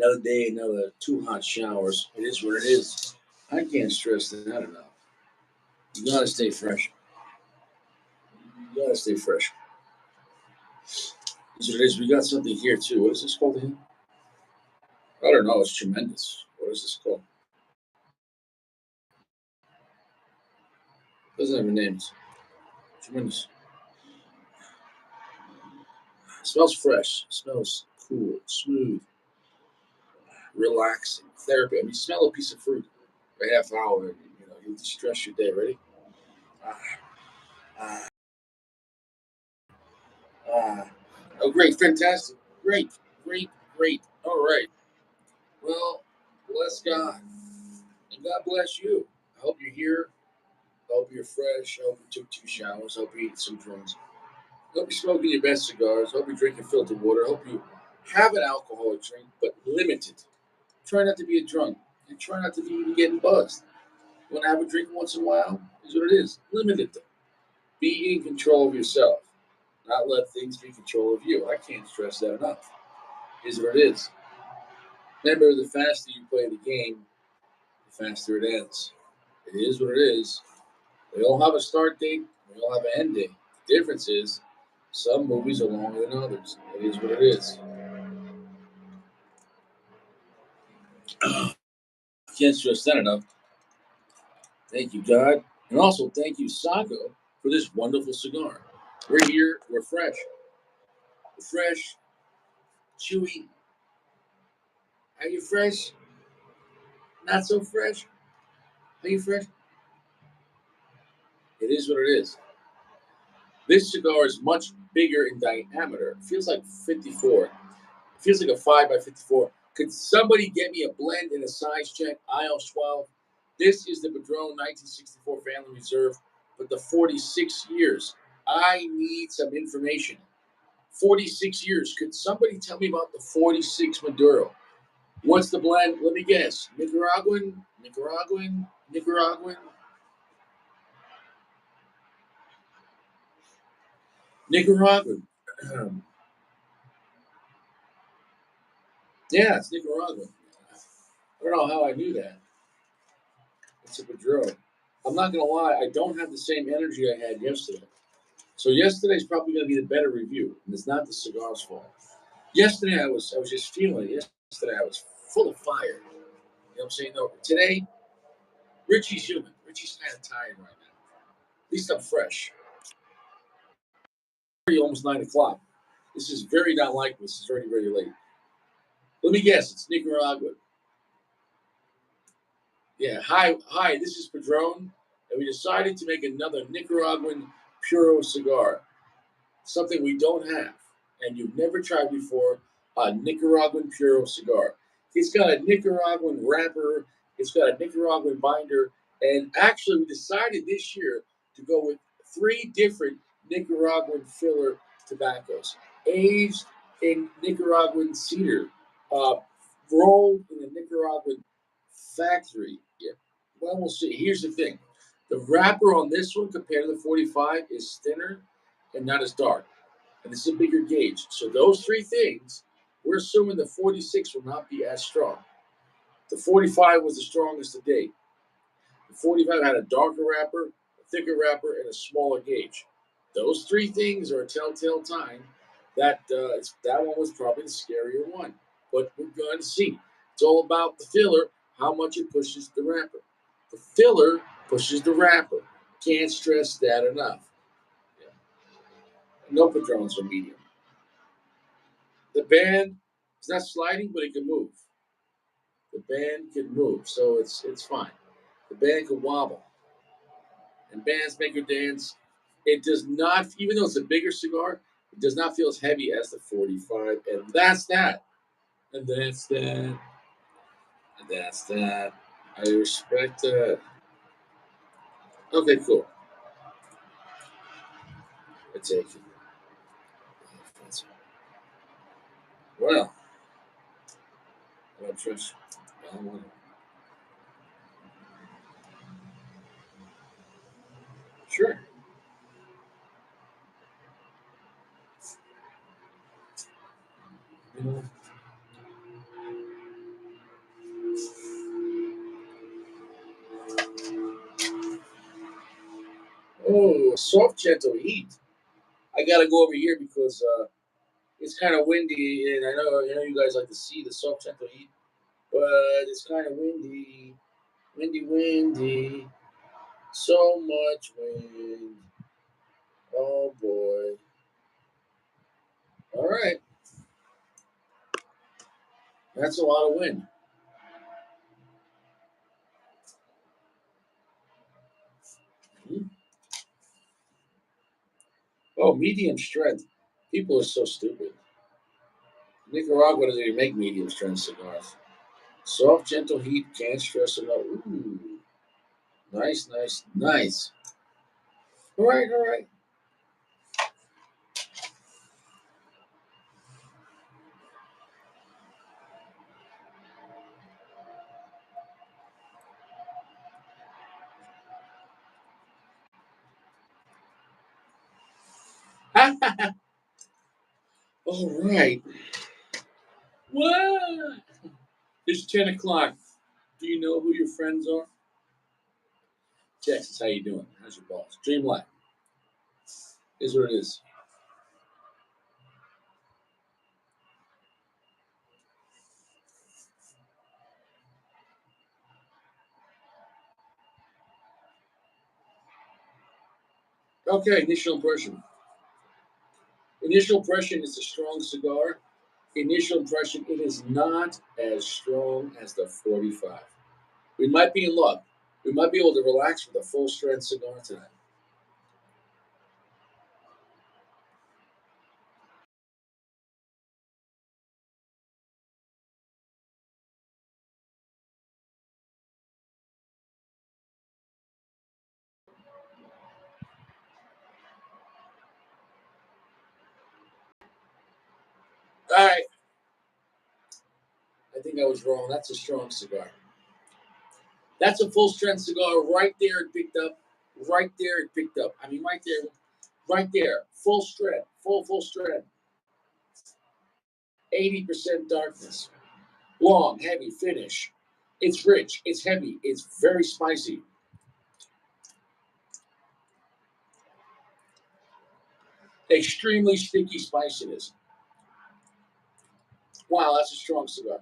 Another day, another 2 hot showers. It is what it is. I can't stress that enough. You gotta stay fresh. You gotta stay fresh. Is what it is. We got something here too. What is this called again? I don't know. It's tremendous. What is this called? Doesn't have a name. It's tremendous. Smells fresh. Smells cool, smooth, relaxing, therapy. I mean, smell a piece of fruit for a half hour, and you'll de-stress your day. Ready? Ah, ah, ah. Oh, great, fantastic, great, great, great. All right. Well, bless God, and God bless you. I hope you're here. I hope you're fresh. I hope you took 2 showers. I hope you ate some drinks. I hope you're smoking your best cigars. I hope you're drinking filtered water. I hope you have an alcoholic drink, but limited. Try not to be a drunk. And try not to be even getting buzzed. You want to have a drink once in a while? Is what it is. Limit it. Be in control of yourself. Not let things be in control of you. I can't stress that enough. Is what it is. Remember, the faster you play the game, the faster it ends. It is what it is. We all have a start date. We all have an end date. The difference is some movies are longer than others. It is what it is. I can't stress that enough. Thank you, God. And also thank you, Sago, for this wonderful cigar. We're here. We're fresh. We're fresh, chewy. Are you fresh? Not so fresh? Are you fresh? It is what it is. This cigar is much bigger in diameter. It feels like 54. It feels like a 5 by 54. Could somebody get me a blend and a size check? Aisle 12. This is the Padron 1964 Family Reserve, but the 46 years. I need some information. 46 years. Could somebody tell me about the 46 Maduro? What's the blend? Let me guess. Nicaraguan, Nicaraguan, Nicaraguan, Nicaraguan. Yeah, it's Nicaraguan. I don't know how I knew that. It's a Padron. I'm not gonna lie, I don't have the same energy I had yesterday. So yesterday's probably gonna be the better review, and it's not the cigar's fault. Yesterday I was just feeling it. Yesterday I was full of fire. You know what I'm saying? No, today Richie's human. Richie's kind of tired right now. At least I'm fresh. It's almost 9 o'clock. This is very not like this. It's already very late. Let me guess. It's Nicaragua. Yeah. Hi. This is Padron, and we decided to make another Nicaraguan Puro cigar. Something we don't have, and you've never tried before. A Nicaraguan Puro cigar. It's got a Nicaraguan wrapper. It's got a Nicaraguan binder, and actually, we decided this year to go with 3 different Nicaraguan filler tobaccos, aged in Nicaraguan cedar, uh, rolled in a Nicaraguan factory. Yeah. Well, we'll see. Here's the thing: the wrapper on this one compared to the 45 is thinner and not as dark, and this is a bigger gauge. So those 3 things, we're assuming the 46 will not be as strong. The 45 was the strongest to date. The 45 had a darker wrapper, a thicker wrapper, and a smaller gauge. Those 3 things are a telltale sign that that one was probably the scarier one. But we're going to see. It's all about the filler, how much it pushes the wrapper. The filler pushes the wrapper. Can't stress that enough. Yeah. No Padrones are medium. The band is not sliding, but it can move. The band can move, so it's fine. The band can wobble, and bands make you dance. It does not, even though it's a bigger cigar, it does not feel as heavy as the 45, and that's that. And that's that. And that's that. I respect that. Okay, cool. I take it. Well, I don't trust you. I don't want to. Sure. You know, Oh, soft gentle heat. I gotta go over here because it's kind of windy, and I know you guys like to see the soft gentle heat, but it's kind of windy, windy. So much wind. Oh boy. All right, that's a lot of wind. Hmm. Oh, medium strength. People are so stupid. Nicaragua doesn't even make medium strength cigars. Soft, gentle heat, can't stress enough. Ooh, nice. All right. All right. What? It's 10 o'clock. Do you know who your friends are? Texas, how you doing? How's your boss? Dream life. Is what it is. Okay, initial impression. Initial impression is a strong cigar. Initial impression, it is not as strong as the 45. We might be in luck. We might be able to relax with a full strength cigar tonight. All right. I think I was wrong. That's a strong cigar. That's a full strength cigar right there. It picked up. Right there. It picked up. I mean, right there. Right there. Full strength. Full strength. 80% darkness. Long, heavy finish. It's rich. It's heavy. It's very spicy. Extremely sticky spiciness. Wow, that's a strong cigar.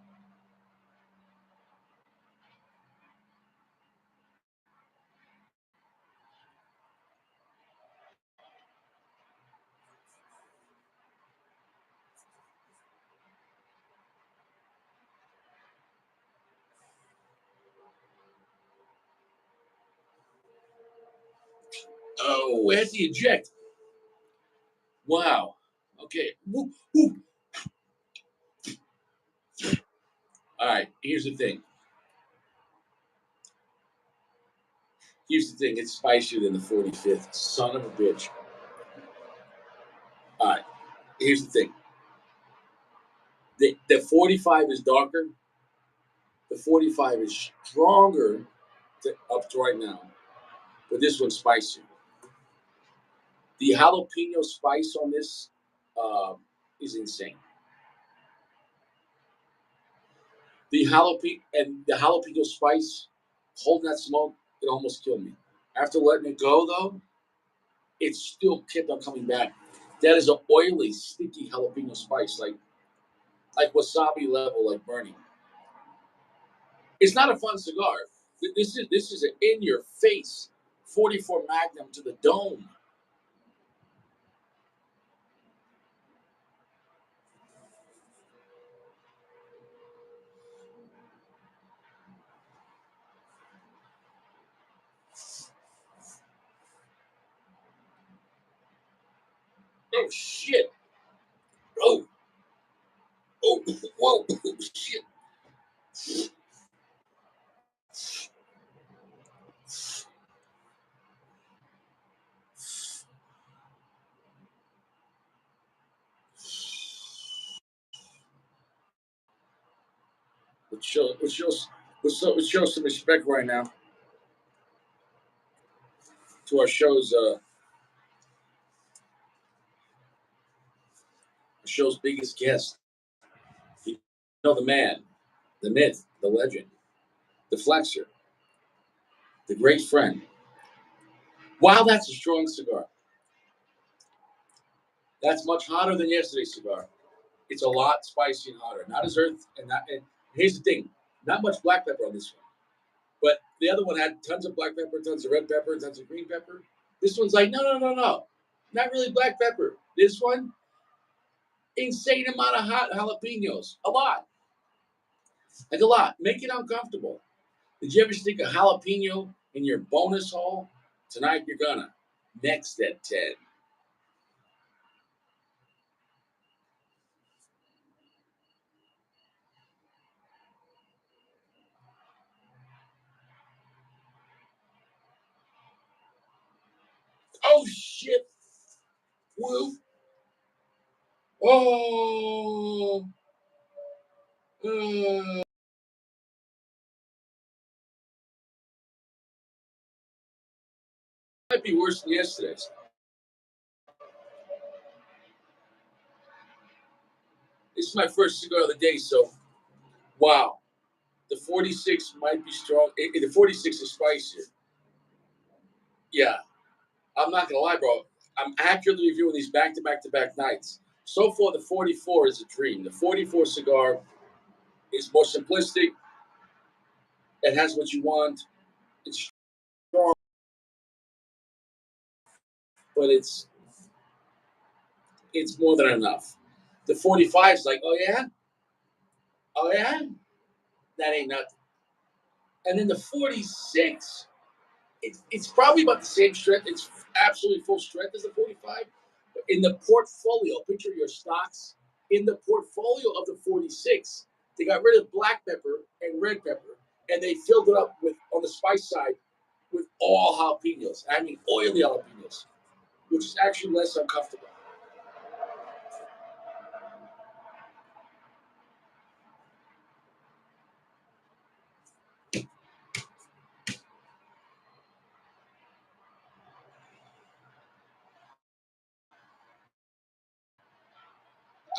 Oh, it has the eject. Wow. Okay. Woo, woo. All right. Here's the thing. It's spicier than the 45th. Son of a bitch. All right. Here's the thing. The 45 is darker. The 45 is stronger up to right now. But this one's spicier. The jalapeno spice on this uh, is insane. The jalapeno spice, holding that smoke, it almost killed me. After letting it go, though, it still kept on coming back. That is an oily, sticky jalapeno spice, like wasabi level, like burning. It's not a fun cigar. This is an in your face 44 Magnum to the dome. Oh shit! Oh oh whoa! Shit! Let's show some respect right now to our show's biggest guest. You know the man, the myth, the legend, the flexer, the great friend, Wow, that's a strong cigar. That's much hotter than yesterday's cigar. It's a lot spicy and hotter. Not as earth and not. And here's the thing: not much black pepper on this one. But the other one had tons of black pepper, tons of red pepper, tons of green pepper. This one's like, no, no, no, no, not really black pepper. This one, insane amount of hot jalapenos, a lot, like a lot. Make it uncomfortable. Did you ever stick a jalapeno in your bonus hole? Tonight you're gonna. Next at 10. Oh shit! Woo! Oh! Might be worse than yesterday's. This is my first cigar of the day, so wow. The 46 might be strong. The 46 is spicier. Yeah, I'm not gonna lie, bro. I'm accurately reviewing these back to back to back nights. So far, the 44 is a dream. The 44 cigar is more simplistic. It has what you want. It's strong, but it's more than enough. The 45 is like, oh yeah, that ain't nothing. And then the 46, it's probably about the same strength. It's absolutely full strength as the 45. But in the portfolio, picture your stocks. In the portfolio of the 46, they got rid of black pepper and red pepper, and they filled it up with, on the spice side, with all jalapenos. I mean, oily jalapenos, which is actually less uncomfortable.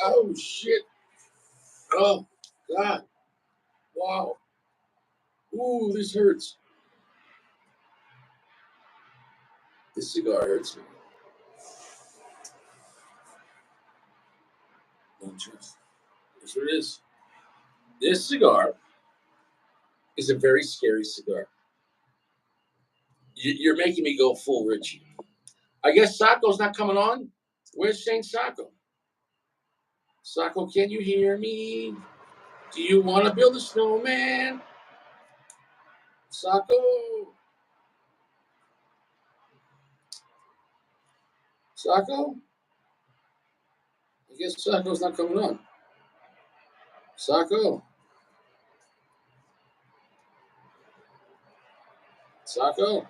Oh shit! Oh god! Wow! Ooh, this hurts. This cigar hurts me. Don't trust. That's what it is. This cigar is a very scary cigar. You're making me go full Richie. I guess Sacco's not coming on. Where's Saint Sacco? Sacco, can you hear me? Do you want to build a snowman? Sacco? Sacco? I guess Sacco's not coming on. Sacco? Sacco?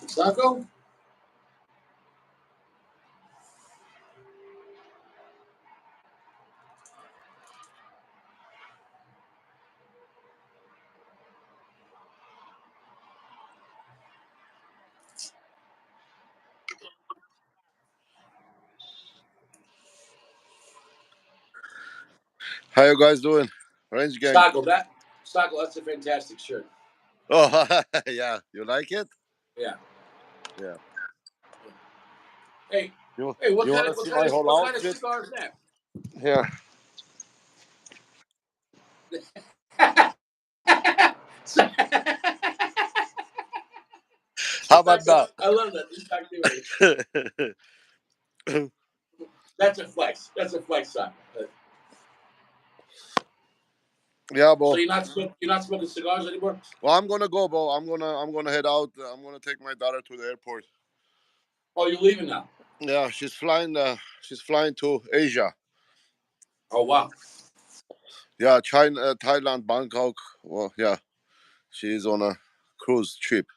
Sacco? How you guys doing? Range gang. Sacco, that's a fantastic shirt. Oh, yeah. You like it? Yeah. Yeah. Hey, You hey, you want to see my whole what kind of outfit? cigar is that? Here. How about that? I love that. This activity. That's a flex. That's a flex, son. Yeah, So bro. you're not smoking cigars anymore? Well, I'm gonna go, bro. I'm gonna head out. I'm gonna take my daughter to the airport. Oh, you're leaving now. Yeah, she's flying. She's flying to Asia. Oh wow. Yeah, China, Thailand, Bangkok. Well, yeah, she's on a cruise trip.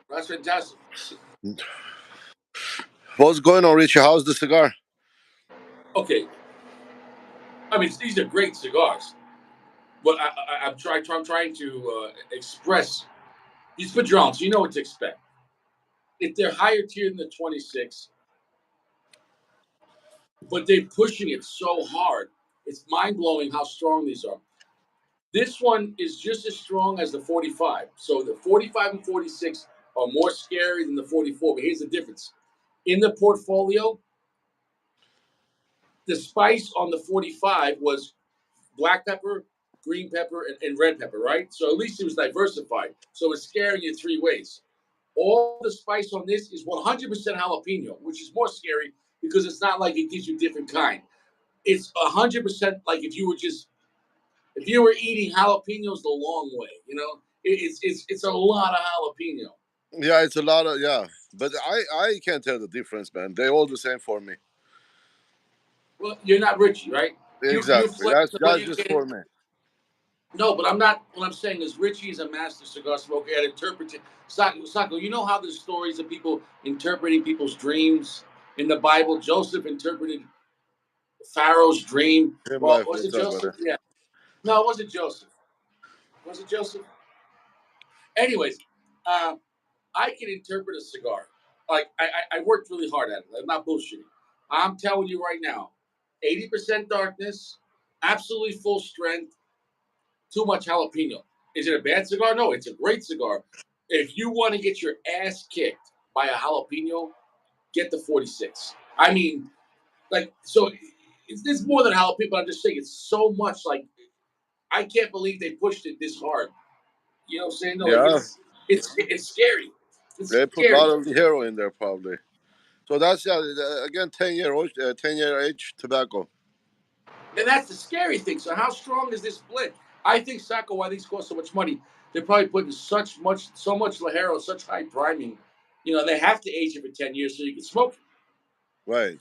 That's fantastic. What's going on, Richie? How's the cigar? Okay. I mean, these are great cigars. But I'm trying to express these Padrons. You know what to expect. If they're higher tier than the 26, but they're pushing it so hard, it's mind blowing how strong these are. This one is just as strong as the 45. So the 45 and 46 are more scary than the 44. But here's the difference. In the portfolio, the spice on the 45 was black pepper, green pepper, and red pepper, right? So at least it was diversified. So it's scaring you three ways. All the spice on this is 100% jalapeno, which is more scary because it's not like it gives you different kind. It's 100% like if you were eating jalapenos the long way, it's a lot of jalapeno. Yeah, it's a lot of but I can't tell the difference, man. They're all the same for me. Well, you're not Richie, right? You Exactly. flex the way That's you just can. for me. No, but I'm not. What I'm saying is Richie is a master cigar smoker at interpreting. Sako, you know how there's stories of people interpreting people's dreams in the Bible. Joseph interpreted Pharaoh's dream. Same Well, life, was it what's up, Joseph? brother? Yeah. No, it wasn't Joseph. Was it Joseph? Anyways, uh, I can interpret a cigar. Like I worked really hard at it. I'm not bullshitting. I'm telling you right now, 80% darkness, absolutely full strength, too much jalapeno. Is it a bad cigar? No, it's a great cigar. If you want to get your ass kicked by a jalapeno, get the 46. I mean, like, so it's more than jalapeno, but I'm just saying it's so much. Like, I can't believe they pushed it this hard. You know what I'm saying? No, like Yeah, it's scary. It's they put a scary. lot of hero in there probably. So that's again 10 year old, 10 year age tobacco. And that's the scary thing. So how strong is this blend? I think Sacco, why these cost so much money, they're probably putting so much Lajero, such high priming. They have to age it for 10 years so you can smoke it. Right.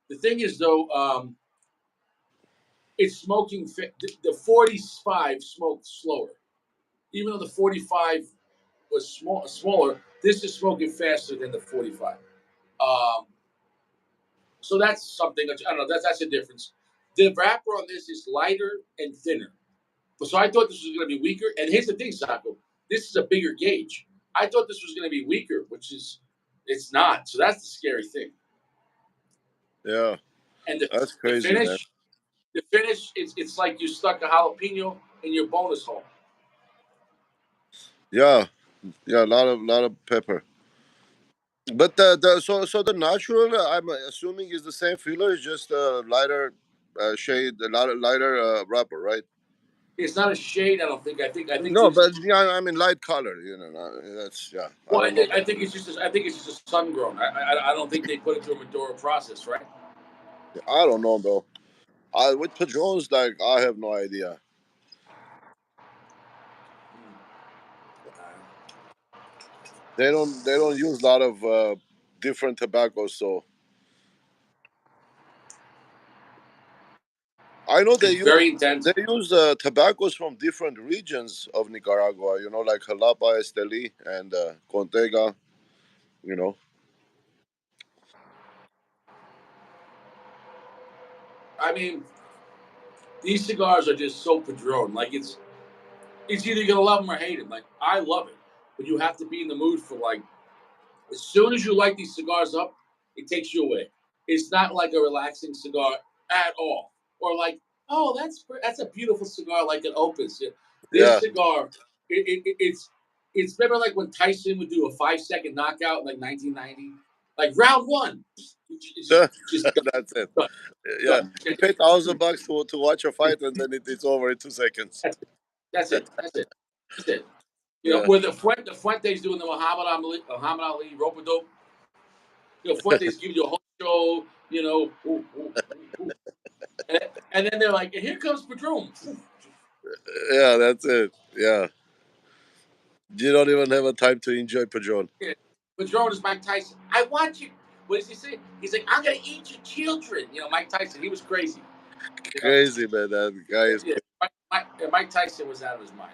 The thing is, though, it's smoking. The 45 smoked slower, even though the 45 was smaller. This is smoking faster than the 45. Um, so that's something. I don't know. That's a difference. The wrapper on this is lighter and thinner. So I thought this was going to be weaker. And here's the thing, Sacco. This is a bigger gauge. I thought this was going to be weaker, which is it's not. So that's the scary thing. Yeah, And the that's the crazy, man. finish, it's like you stuck a jalapeno in your bonus hole. Yeah, yeah, a lot of pepper. But so the natural, I'm assuming is the same filler, is just a lighter shade, a lot lighter wrapper, right? It's not a shade. I don't think. I think No, this. but yeah, I mean light color. That's I Well, don't know. I think it's just a sun grown. I don't think they put it through a Maduro process, right? I don't know though. I with Padrons, like I have no idea. They don't use a lot of different tobaccos, so I know It's very intense. they use tobaccos from different regions of Nicaragua. Like Jalapa, Esteli, and Contega. You know. I mean, these cigars are just so Padron. Like it's either you're gonna love them or hate them. Like I love it, but you have to be in the mood for like as soon as you light these cigars up, it takes you away. It's not like a relaxing cigar at all, or like oh that's a beautiful cigar like an Opus. Yeah. This Yeah. cigar, it's remember like when Tyson would do a 5 second knockout in like 1990, like round one, just That's it. done, Yeah, done. you pay $1,000 to watch a fight, and then it's over in 2 seconds. That's it. That's it. That's it. That's it. Yeah. Where the Fuente's doing the Muhammad Ali rope a dope. Fuente's giving you a whole show. And, and then they're like, and here comes Padron. Yeah, that's it. Yeah, you don't even have a time to enjoy Padron. Yeah. Padron is Mike Tyson. I want you. What does he say? He's like, I'm gonna eat your children. Mike Tyson. He was crazy. You know. Crazy, man. That guy is Yeah. crazy. Mike Tyson was out of his mind.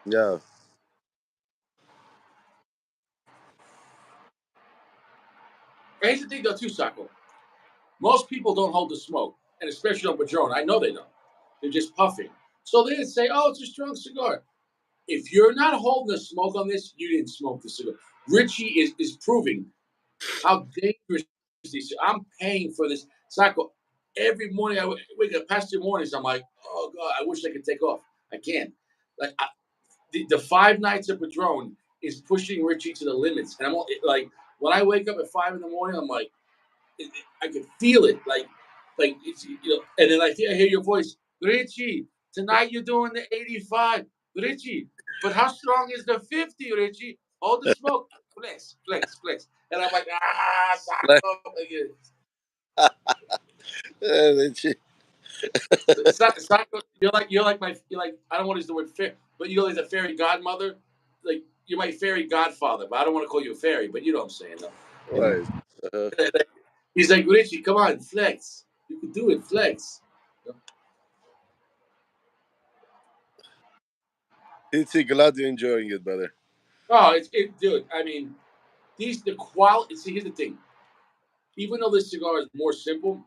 Yeah. And here's the thing, though, too, Sacco. Most people don't hold the smoke, and especially on Padron. I know they don't. They're just puffing. So they say, "Oh, it's a strong cigar." If you're not holding the smoke on this, you didn't smoke the cigar. Richie is proving how dangerous these. I'm paying for this. Sacco, every morning I wake up past 2 mornings. I'm like, oh God, I wish I could take off. I can't. Like the 5 nights of Padron is pushing Richie to the limits, and like when I wake up at 5 in the morning, I'm like, I can feel it, like it's, and then I hear your voice, Richie. Tonight you're doing the 85, Richie. But how strong is the 50, Richie? Hold the smoke, flex, flex, flex. And I'm like, Like, Sacco. Richie. Sacco, you're like I don't want to use the word fair, but you're like the fairy godmother. Like you're my fairy godfather, but I don't want to call you a fairy, but you know what I'm saying, though. You know. Right. Uh, He's like, Richie, come on, flex. You can do it, flex. Richie, glad you're enjoying it, brother. Oh, dude. I mean, the quality. See, here's the thing. Even though this cigar is more simple,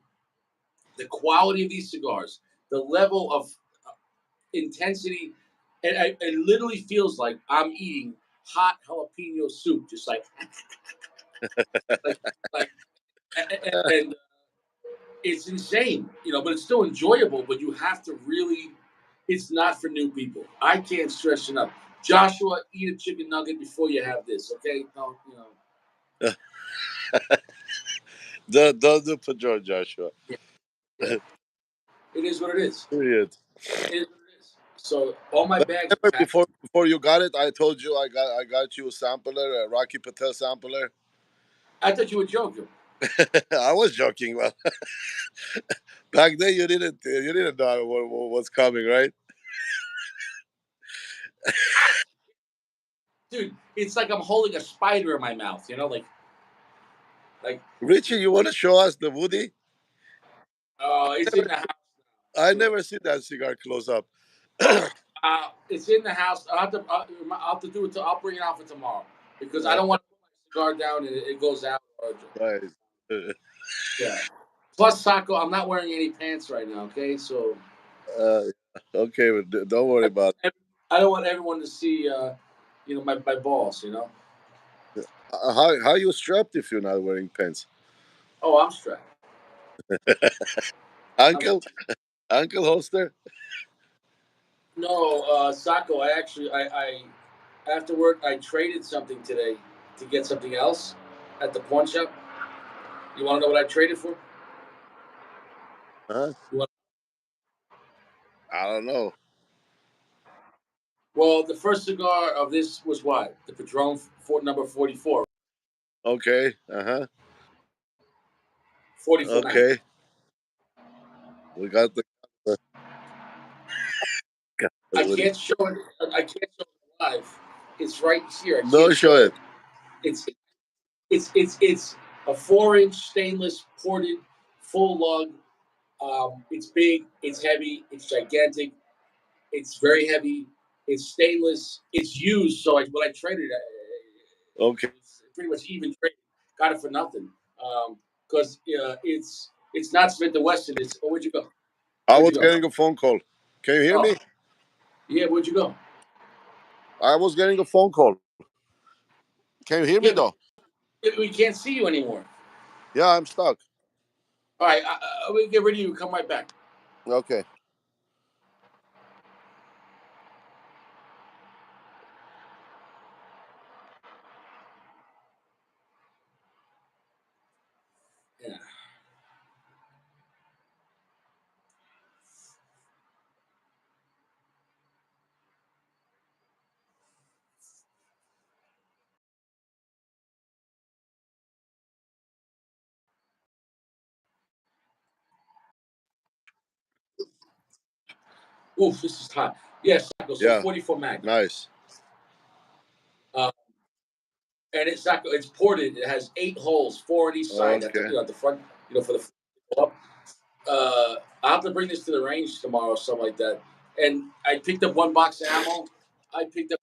the quality of these cigars, the level of intensity, and it literally feels like I'm eating hot jalapeno soup, just like, like, and it's insane, but it's still enjoyable. But you have to really. It's not for new people. I can't stress enough. Joshua, eat a chicken nugget before you have this, okay? No. Don't do Padron, Joshua. Yeah, yeah. It is what it is. Period. It is what it is. So all my But bags remember, are packed. before you got it, I told you I got you a sampler, a Rocky Patel sampler. I thought you were joking. I was joking. Well, back then you didn't know what's coming, right? Dude, it's like I'm holding a spider in my mouth, like Richie, you want to show us the Woody? it's in the house. I So, never seen that cigar close up. it's in the house. I'll have to do it. I'll bring it out for tomorrow because I Uh, don't want to put my cigar down and it goes out. right. Yeah. Plus, Sacco, I'm not wearing any pants right now. Okay, so Uh, okay, but don't worry I, about I don't want everyone to see, my balls. it. How you strapped if you're not wearing pants? Oh, I'm strapped. I'm Uncle, Uncle Holster. No, Sacco. I actually, I after work, I traded something today to get something else at the pawn shop. You want to know what I traded for? Huh? You want, I don't know. well, the first cigar of this was what? The Padron for number 44, Okay. Uh huh. 44 Magnum. Okay. We got the. Got the I Woody. can't show it. I can't show it live. It's right here. I No, can't show show it. it. It's it's a 4-inch stainless ported full lug. It's big. It's heavy. It's gigantic. It's very heavy. It's stainless. It's used. So when I traded it, Okay. it's pretty much even trade. Got it for nothing. Because it's not Smith and Wesson. It's where'd you go? I Where'd was you go? getting a phone call. Can you hear Oh me? yeah, where'd you go? I was getting a phone call. Can you hear me Yeah, but though? we can't see you anymore. Yeah, I'm stuck. All right, we get rid of you. Come right back. Okay. Yeah. Oof, this is hot. Yes, so Yeah. 44 Magnum. Nice. Uh, and it's ported. It has 8 holes, 4 on each side at the Okay. at the front. For the up. I have to bring this to the range tomorrow, or something like that. And I picked up 1 box of ammo. I picked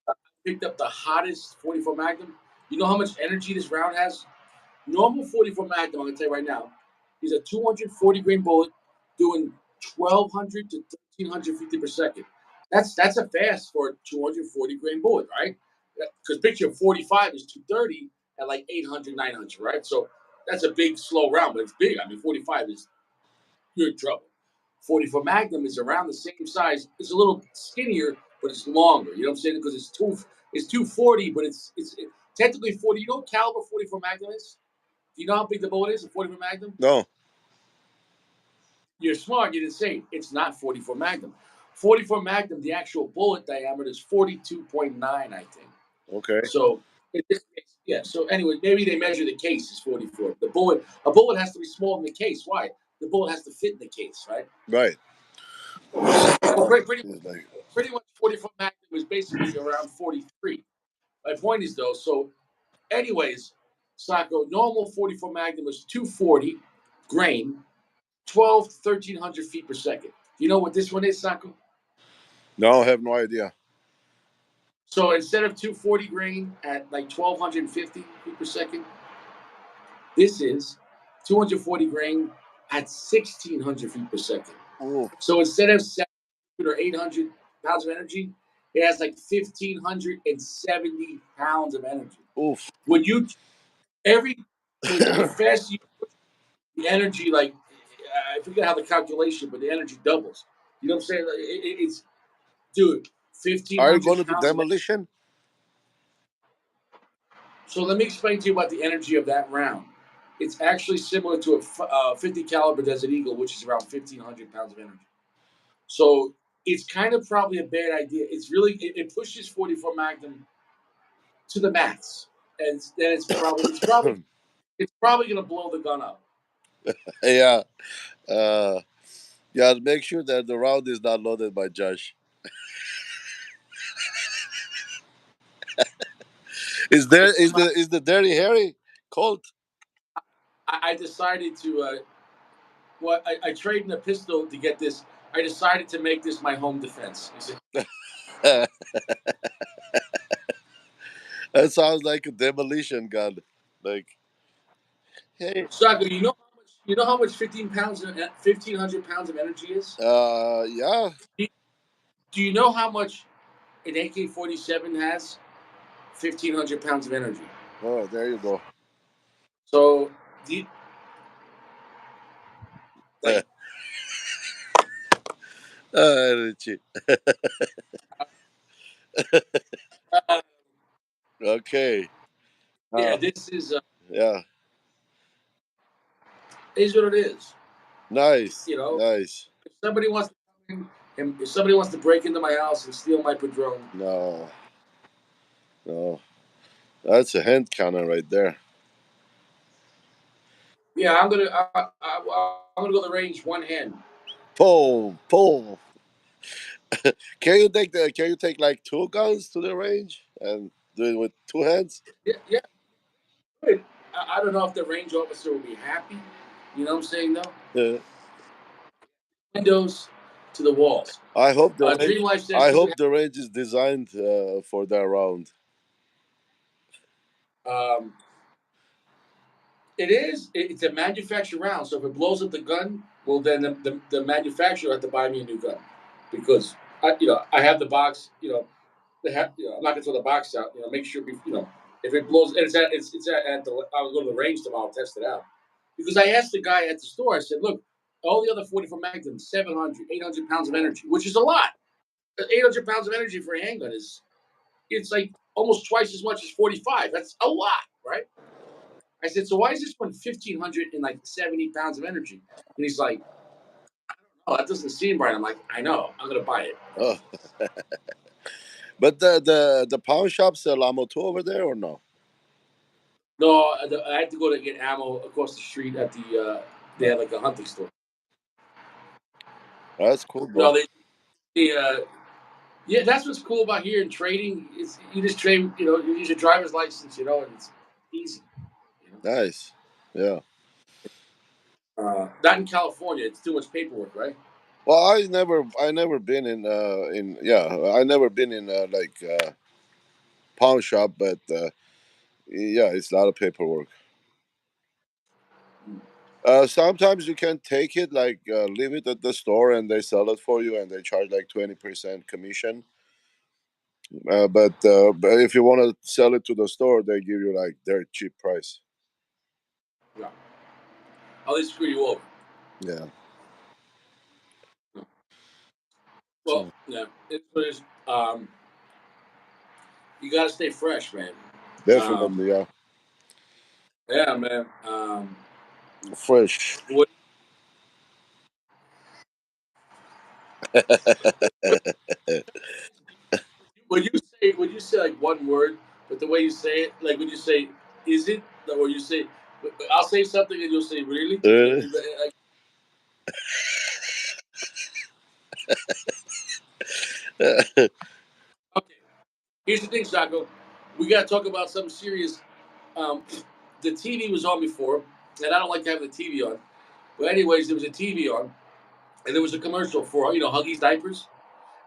up the hottest 44 Magnum. You know how much energy this round has? Normal 44 Magnum, I'm gonna tell you right now, is a 240 grain bullet doing 1,200 to 1,350 per second. That's a fast for a 240 grain bullet, right? Because picture 45 is 230 at like 800, 900, right? So that's a big slow round, but it's big. I mean, 45 is. you're in trouble. 44 Magnum is around the same size. It's a little skinnier, but it's longer. You know what I'm saying? Because it's 240, but it's technically 40. You know what caliber 44 Magnum is? Do you know how big the bullet is? A 44 Magnum? No. You're smart. You didn't say it's not 44 Magnum. 44 Magnum, the actual bullet diameter is 42.9, I think. Okay. So, yeah. So anyway, maybe they measure the case as 44. A bullet has to be smaller than the case. Why? The bullet has to fit in the case, right? Right. So It's like, pretty much 44 Magnum was basically around 43. My point is though. So, anyways, Sacco, normal 44 Magnum was 240 grain, 12 to 1300 feet per second. You know what this one is, Sacco? no, I have no idea. So instead of 240 grain at like 1250 feet per second, this is 240 grain at 1600 feet per second. Ooh. So instead of 700 or 800 pounds of energy, it has like 1570 pounds of energy. Oof. When you every the faster you the energy, like I forget how the calculation, but the energy doubles. You know what I'm saying? Like, it's dude, Are you going 1500 to do pounds of energy. demolition? So let me explain to you about the energy of that round. It's actually similar to a 50 caliber Desert Eagle, which is around 1500 pounds of energy. So it's kind of probably a bad idea. It's really it pushes 44 Magnum to the max, and then it's probably going to blow the gun up. Yeah. Uh, yeah. Make sure that the round is not loaded by Josh. Is the Dirty Harry Colt? I decided to I traded a pistol to get this. I decided to make this my home defense. You see? That sounds like a demolition gun. Like, hey. Saga, you know how much 1500 pounds of energy is? Yeah. Do you know how much an AK-47 has? 1500 pounds of energy. Oh, there you go. So like Richie. uh, Okay. yeah, Uh, this yeah. is what it is. Nice. You know, Nice. if somebody wants to come in, and if somebody wants to break into my house and steal my Padron, No. No. That's a hand cannon right there. yeah, I'm gonna go to the range one hand. Pull. Pull. Can you take like two guns to the range and do it with two hands? Yeah, yeah. I don't know if the range officer will be happy. You know what I'm saying though? Yeah. Windows to the walls. I hope the range. Dream Life says I he would hope the range is designed for that round. have. It is. It's a manufactured round. So if it blows up the gun, well, then the manufacturer had to buy me a new gun because I have the box. I'm not gonna throw the box out. Make sure if it blows, and at the. I'll go to the range tomorrow, test it out. Because I asked the guy at the store. I said, look, all the other 44 Magnums, 700, 800 pounds of energy, which is a lot. 800 pounds of energy for a handgun it's like almost twice as much as 45. That's a lot, right? I said, so why is this one 1,570 pounds of energy? And he's like, oh, that doesn't seem right. I'm like, I know. I'm going to buy it. Oh. But the pawn shop sell ammo too over there or no? No, I had to go to get ammo across the street at they had like a hunting store. That's cool, No, bro. yeah, that's what's cool about here in trading. Is you just trade, you use your driver's license, and it's easy. Nice. Yeah. Not in California. It's too much paperwork, right? Well, I never been in yeah, I never been in like pawn shop, but yeah, it's a lot of paperwork. Sometimes you can take it like leave it at the store and they sell it for you and they charge like 20% commission. But if you want to sell it to the store, they give you like their cheap price. Yeah. Oh, they screw you over. Yeah. Well, yeah, it's what it is. You got to stay fresh, man. Um, Definitely, yeah. yeah, man. Fresh. What when, when you say like one word, but the way you say it, like when you say, "Is it?" or you say, "I'll say something," and you'll say, "Really?" Uh, Like, okay, here's the thing, Sacco. We got to talk about something serious. Um, the TV was on before, and I don't like to have the TV on. But anyways, there was a TV on, and there was a commercial for Huggies diapers.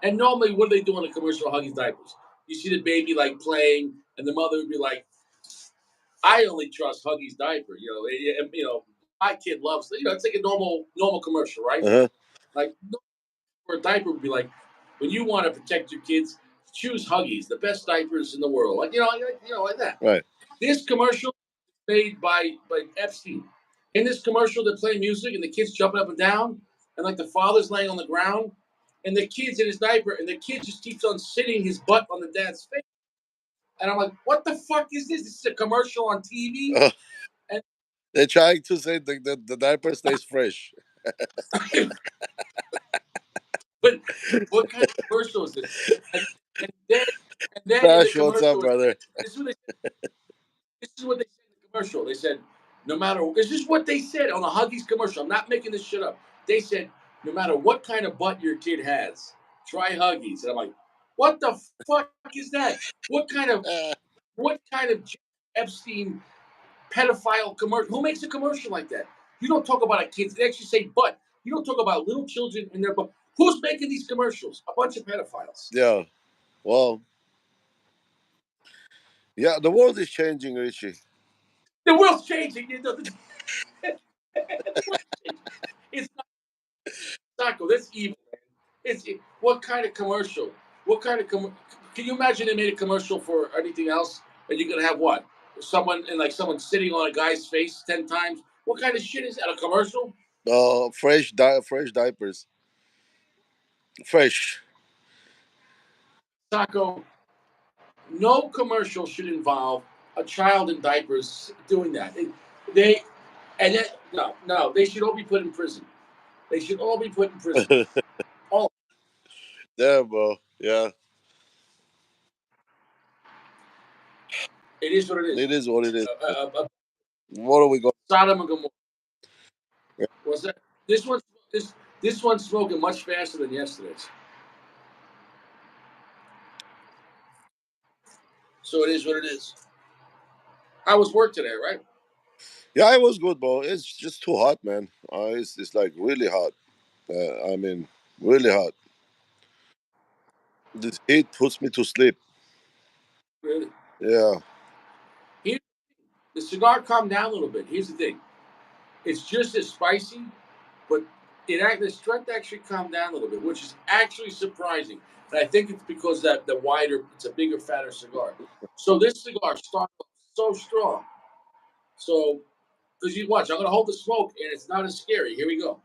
And normally, what do they do on a commercial of Huggies diapers? You see the baby like playing, and the mother would be like, "I only trust Huggies diaper." My kid loves. It's like a normal commercial, right? uh-huh. Like for a diaper would be like, when you want to protect your kids, choose Huggies, the best diapers in the world. Like that. Right. This commercial made by Epstein. In this commercial, they're playing music and the kids jumping up and down, and like the father's laying on the ground, and the kid's in his diaper, and the kid just keeps on sitting his butt on the dad's face. And I'm like, what the fuck is this? This is a commercial on TV. Uh, And they're trying to say the diaper stays fresh. but what kind of commercial is this? And, and then in the Crash, what's up, commercial, brother? this is what they this is what they said in the commercial. They said, no matter, this is what they said on the Huggies commercial. I'm not making this shit up. They said, no matter what kind of butt your kid has, try Huggies. And I'm like, what the fuck is that? Uh, What kind of Epstein pedophile commercial? Who makes a commercial like that? You don't talk about a kid. They actually say butt. You don't talk about little children in their butt. Who's making these commercials? A bunch of pedophiles. yeah. Well, yeah, the world is changing, Richie. The world's changing. It's not Sacco. That's evil. What kind of commercial? What kind of Can you imagine they made a commercial for anything else? And you're gonna have what? Someone sitting on a guy's face 10 times. What kind of shit is that? A commercial? Fresh diapers. Fresh. Taco. No commercial should involve a child in diapers doing that. They and then no. They should all be put in prison. They should all be put in prison. All. Yeah, bro. Yeah. It is what it is. It is what it is. A What are we going? Sodom and Gomorrah. Was that this one? This one's smoking much faster than yesterday's. So it is what it is. How was work today, right? Yeah, it was good, bro. It's just too hot, man. It's like really hot. I mean, really hot. This heat puts me to sleep. Really? Yeah. Here, the cigar calmed down a little bit. Here's the thing: it's just as spicy, but the strength actually calmed down a little bit, which is actually surprising. And I think it's because that the wider, it's a bigger, fatter cigar. So this cigar started off so strong. So because you watch, I'm gonna hold the smoke, and it's not as scary. Here we go.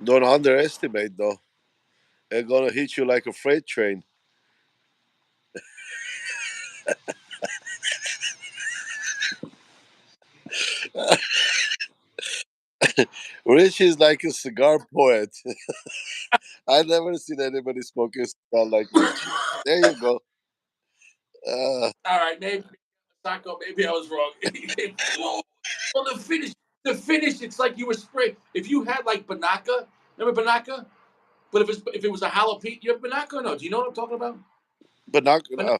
Don't underestimate though. They're gonna hit you like a freight train. Rich is like a cigar poet. I've never seen anybody smoking a cigar like Rich. There you go. Uh, All right, maybe Taco, maybe I was wrong. Whoa. Well, the finish, it's like you were spraying. If you had like Banaka, remember Banaka? But if it was a jalapeno, you have Banaka or no? Do you know what I'm talking about? but not Banaka,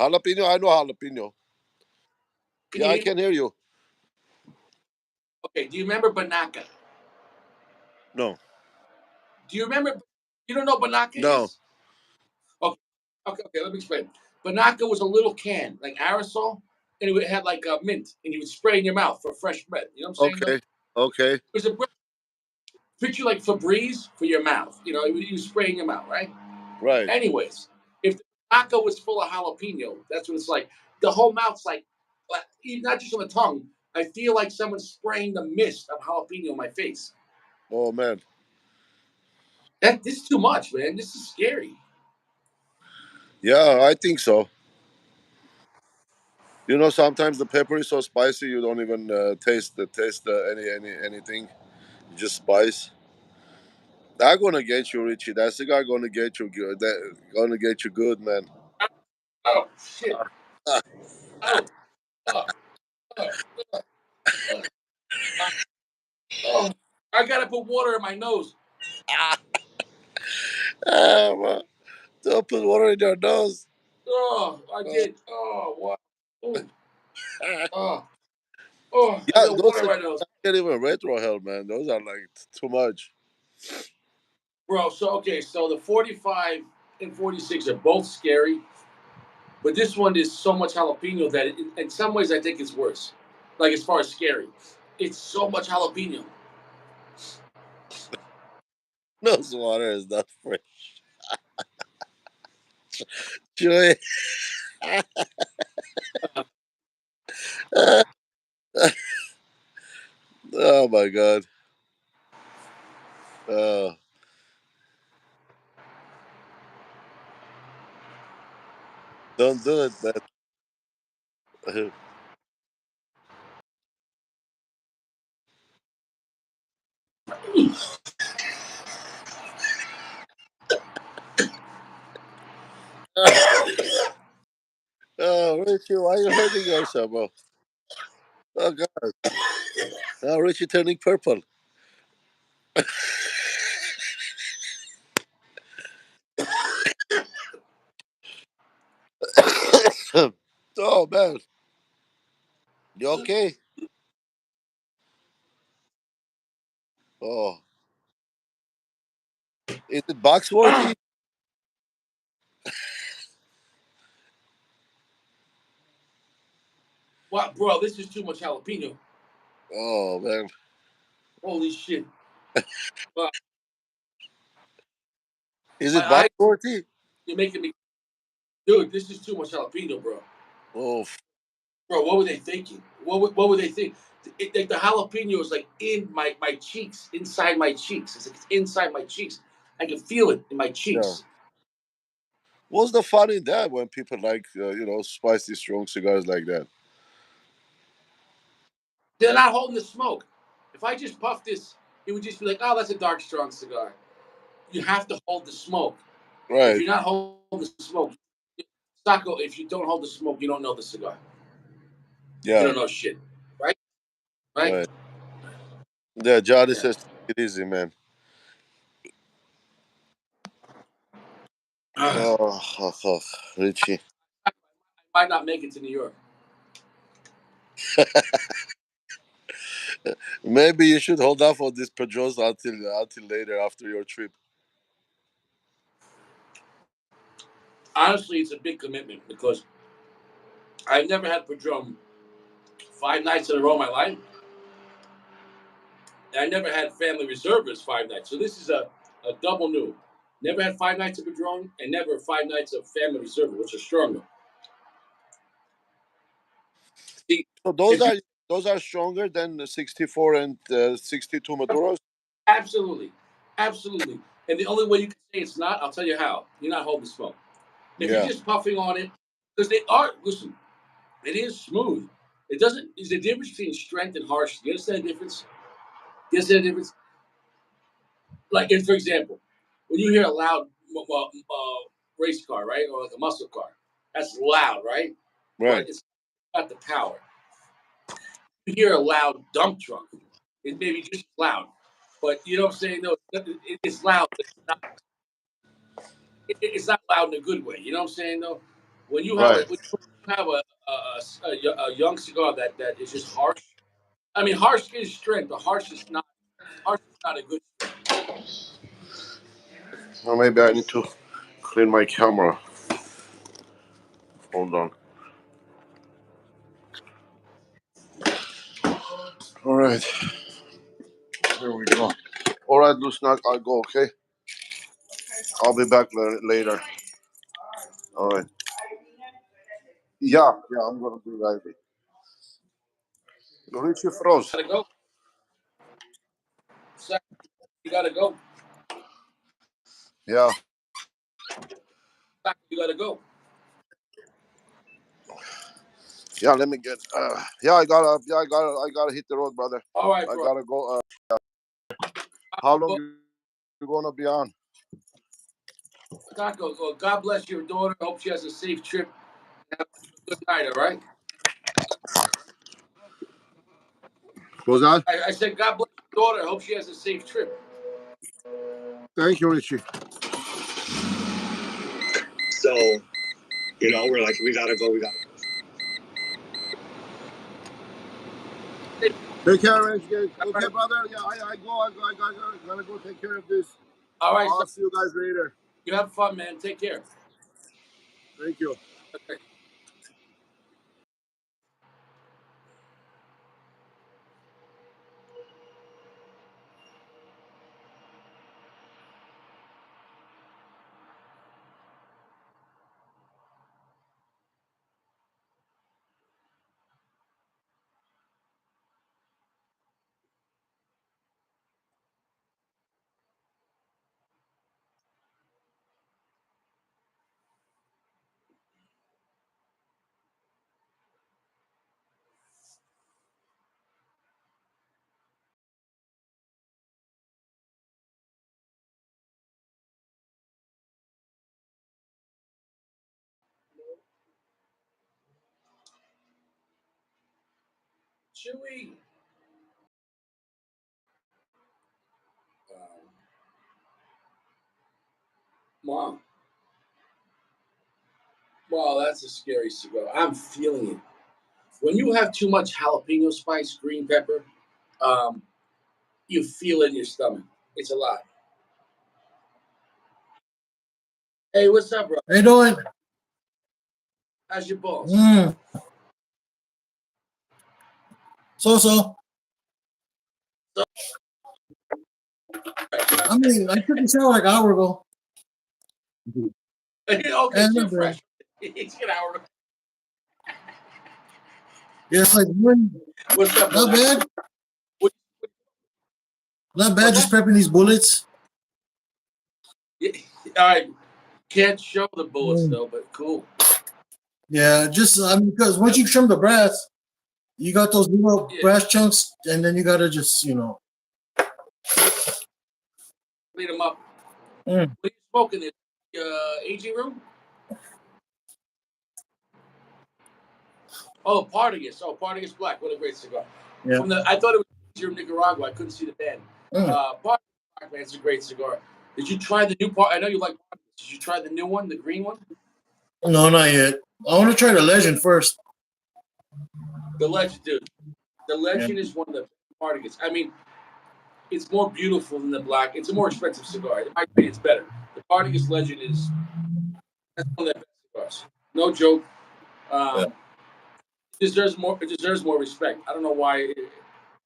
jalapeno. I know jalapeno. can Yeah, you I hear me? can hear you. Okay, do you remember Banaka? No, Do you remember? You don't know what Banaka no. is? Okay, okay, let me explain. Banaka was a little can, like aerosol, and it had like a mint, and you would spray in your mouth for fresh breath. You know what I'm saying, though? Okay, okay, It was a picture like Febreze for your mouth. You spray in your mouth, right? right. Anyways, if the taco was full of jalapeno, that's what it's like. The whole mouth's like not just on the tongue, I feel like someone's spraying the mist of jalapeno in my face. Oh man. This is too much, man. This is scary. Yeah, I think so. You know, sometimes the pepper is so spicy you don't even taste anything. You just spice. That gonna get you, Richie. That cigar gonna get you good. That gonna get you good, man. Oh shit! Oh, oh, oh, oh, oh, oh. I gotta put water in my nose. Ah, man. Don't put water in your nose. Oh, I Uh, did. Oh, wow. Oh, oh, oh. I yeah, got those water in cigars my nose, can't even retro hell, man. Those are like too much. bro. So okay, so the 45 and 46 are both scary, but this one is so much jalapeno that in some ways I think it's worse. Like as far as scary, it's so much jalapeno. Those water is not fresh. Joey. Oh my god. Uh, don't do it, man. Oh, Richie, why are you hurting yourself, bro? Oh god. Oh, Richie turning purple. Oh man. You okay? Oh. Is it Boxworthy? Wow, bro, this is too much jalapeno. Oh man. Holy shit! Wow, Is my it eyes, Boxworthy? you're making me, dude. This is too much jalapeno, bro. Oh Bro, what were they thinking? What were they thinking? Like the jalapeno is like in my cheeks, inside my cheeks. It's like it's inside my cheeks. I can feel it in my yeah. cheeks. What's the fun in that when people like spicy strong cigars like that? They're not holding the smoke. If I just puff this, it would just be like, oh, that's a dark strong cigar. You have to hold the smoke. If Right. you're not holding the smoke, Sacco, if you don't hold the smoke, you don't know the cigar. You Yeah. don't know shit, right? Right? Right. Yeah. Johnny Yeah. says take it easy, man. I Oh, Richie. might not make it to New York. Maybe you should hold off on this Padron until later after your trip. Honestly, it's a big commitment because I've never had Padron 5 nights in a row in my life. And I never had family reservists 5 nights. So this is a double new. Never had 5 nights of Padron and never 5 nights of family reserve, which are stronger. See, So if you those are stronger than the 64 and 62 Maduros. absolutely, absolutely. And the only way you can say it's not, I'll tell you how. You're not holding smoke. If you're Yeah. just puffing on it, because they are, listen, it is smooth. It doesn't, is the difference between strength and harsh. Do you understand the difference? Do you understand the difference? Like, for example, when you hear a loud race car, right, or like a muscle car, that's loud, right? But Right. it's got the power. You hear a loud dump truck, it may be just loud, but you know what I'm saying? No, it's loud, but it's not loud in a good way. You know what I'm saying? Though, Right. when you have a young cigar that is just harsh. I mean, harsh is strength, but harsh is not a good strength. Well, maybe I need to clean my camera. Hold on. All right. Here we go. All right, Lusnak, I'll go, okay? I'll be back later. All right. Yeah, I'm going to be right back. Richie froze. Gotta go. You gotta go. Yeah. You gotta go. Yeah, let me get. I gotta hit the road, brother. All right, I bro. gotta go. How long you gonna be on? Taco, well, God bless your daughter. Hope she has a safe trip. Have a good night, all right? What's that? I said, God bless your daughter. Hope she has a safe trip. Thank you, Richie. So, we're like, we gotta go. We gotta Take care, Rich. Okay, brother. Yeah, I go. Gotta go take care of this. All right, so I'll see you guys later. you have fun, man. Take care. Thank you. Okay. Chewy. Mom. Wow, that's a scary cigar. I'm feeling it. When you have too much jalapeno spice, green pepper, um, you feel it in your stomach. It's a lot. Hey, what's up, bro? How you doing? How's your balls? So. So, I mean, I took a shower like an hour ago. okay, And so you're not bad. fresh. It's an hour. Yeah, it's like What's up, not brother? bad. What, Not bad. what's Just that? prepping these bullets. All right. Can't show the bullets Mm. though, but cool. Yeah, just because once you trim the brass, you got those little Yeah, brass chunks, and then you gotta just clean them up. Mm. What are you smoking in AG room? Oh, Partagas. Oh, Partagas Black. What a great cigar. Yeah. I thought it was AG room Nicaragua. I couldn't see the band. Mm. Partagas Black, man, it's a great cigar. Did you try the new part? I know you like Partagas. Did you try the new one, the green one? No, not yet. I want to try the Legend first. The Legend, dude. The Yeah. Legend is one of the Partagas. I mean, it's more beautiful than the black. It's a more expensive cigar. In my opinion, it's better. The Partagas Legend is that's one of the best cigars. No joke. Yeah. Um, it deserves more. It deserves more respect. I don't know why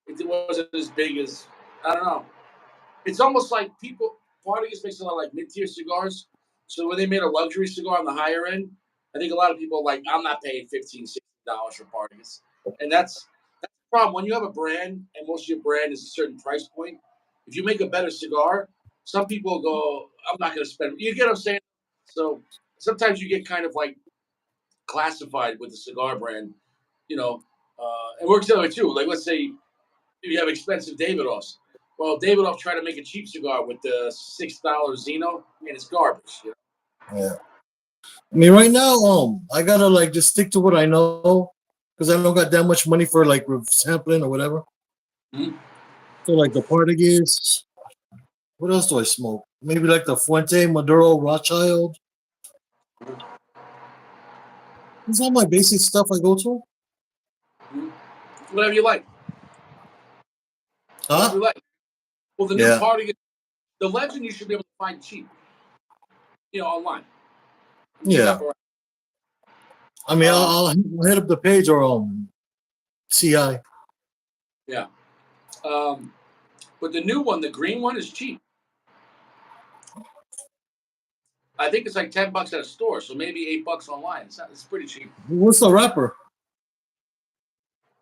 it wasn't as big as. I don't know. It's almost like people. Partagas makes a lot of like mid-tier cigars. So when they made a luxury cigar on the higher end, I think a lot of people are like, I'm not paying $15, $16 for Partagas, and that's the problem. When you have a brand and most of your brand is a certain price point, if you make a better cigar, some people go, I'm not going to spend. You get what I'm saying? So sometimes you get kind of like classified with the cigar brand, you know, it works the other way too. Like let's say if you have expensive Davidoffs. Well, Davidoff tried to make a cheap cigar with the $6 Zeno, and it's garbage. You Yeah. I mean, right now, I gotta like just stick to what I know because I don't got that much money for like sampling or whatever. know? Mhm. So like the Partagas. What else do I smoke? Maybe like the Fuente, Maduro, Rothschild. That's all my basic stuff I go to. Mhm. Whatever you like. Whatever Huh? you like. Well, the new Yeah. party, the Legend, you should be able to find cheap, online. Yeah. Shop around. I mean, Um, I'll hit up the page or CI. yeah. Um, but the new one, the green one, is cheap. I think it's like $10 at a store, so maybe $8 online. It's pretty cheap. What's the rapper?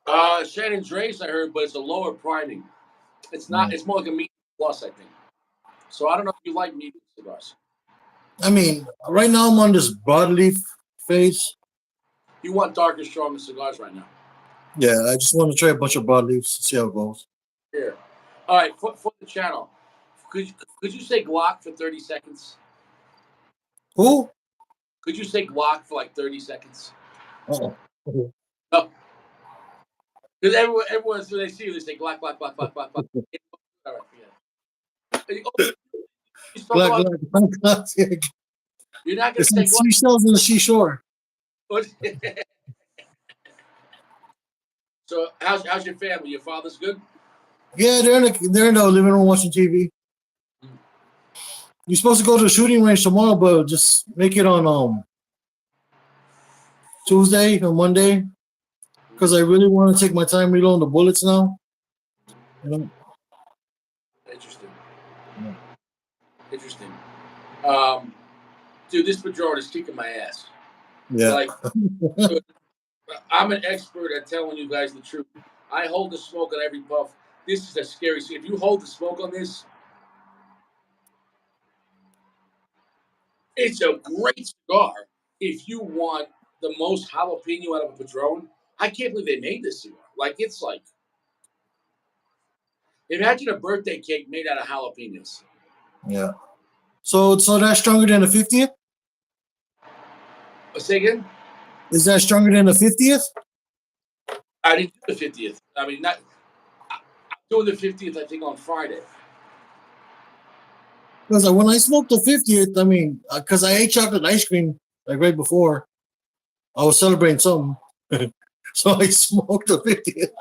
San Andreas, I heard, but it's a lower priming. It's not. It's more like a medium plus, I think. So I don't know if you like medium cigars. I mean, right now I'm on this broadleaf phase. You want darker, stronger cigars right now. Yeah, I just want to try a bunch of broadleafs, see how it goes. Here. All right, for the channel, could could you say Glock for 30 seconds? Who? Could you say Glock for like 30 seconds? Oh. Okay. No. Because everyone's when they see you, they say Glock, Glock, Glock, Glock, Glock, Glock. All right, yeah. You spoke Glad, about, glad, glad. you're not going to It's say like Glock. seashells in the seashore. So how's your family? Your father's good? Yeah, they're in the living room watching TV. You're supposed to go to the shooting range tomorrow, but just make it on Tuesday or Monday, because I really want to take my time reloading the bullets now. You know? Interesting. Yeah. Interesting. Dude, this Padron is kicking my ass. Yeah. Like, I'm an expert at telling you guys the truth. I hold the smoke on every puff. This is a scary scene. If you hold the smoke on this, it's a great cigar. If you want the most jalapeno out of a Padron, I can't believe they made this cigar. Like, it's like, imagine a birthday cake made out of jalapenos. Yeah. So that's stronger than the 50th? Say again? Is that stronger than the 50th? I didn't do the 50th. I mean, I'm doing the 50th, I think, on Friday. Because when I smoked the 50th, I mean, because I ate chocolate ice cream like right before, I was celebrating something. So I smoked the 50th.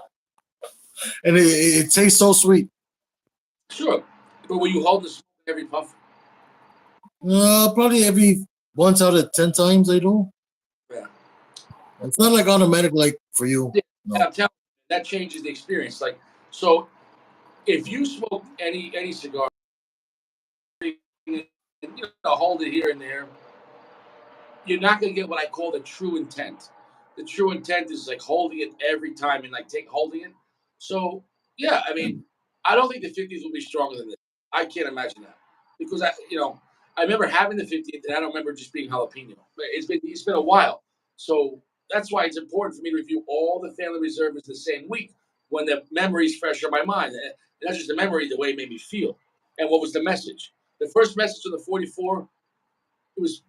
And it tastes so sweet. Sure. But will you hold the smoke every puff? Probably every once out of 10 times I do. Yeah. It's not like automatic like for you. Yeah, No. I'm telling you, that changes the experience. Like, so if you smoke any cigar, hold it here and there, you're not going to get what I call the true intent. The true intent is like holding it every time and like holding it. So yeah, I mean, I don't think the 50s will be stronger than this. I can't imagine that because I remember having the 50th and I don't remember just being jalapeno. But it's been a while, so that's why it's important for me to review all the family reserves the same week when the memory's fresh in my mind. And not just the memory, the way it made me feel, and what was the message. The first message of the 44, it was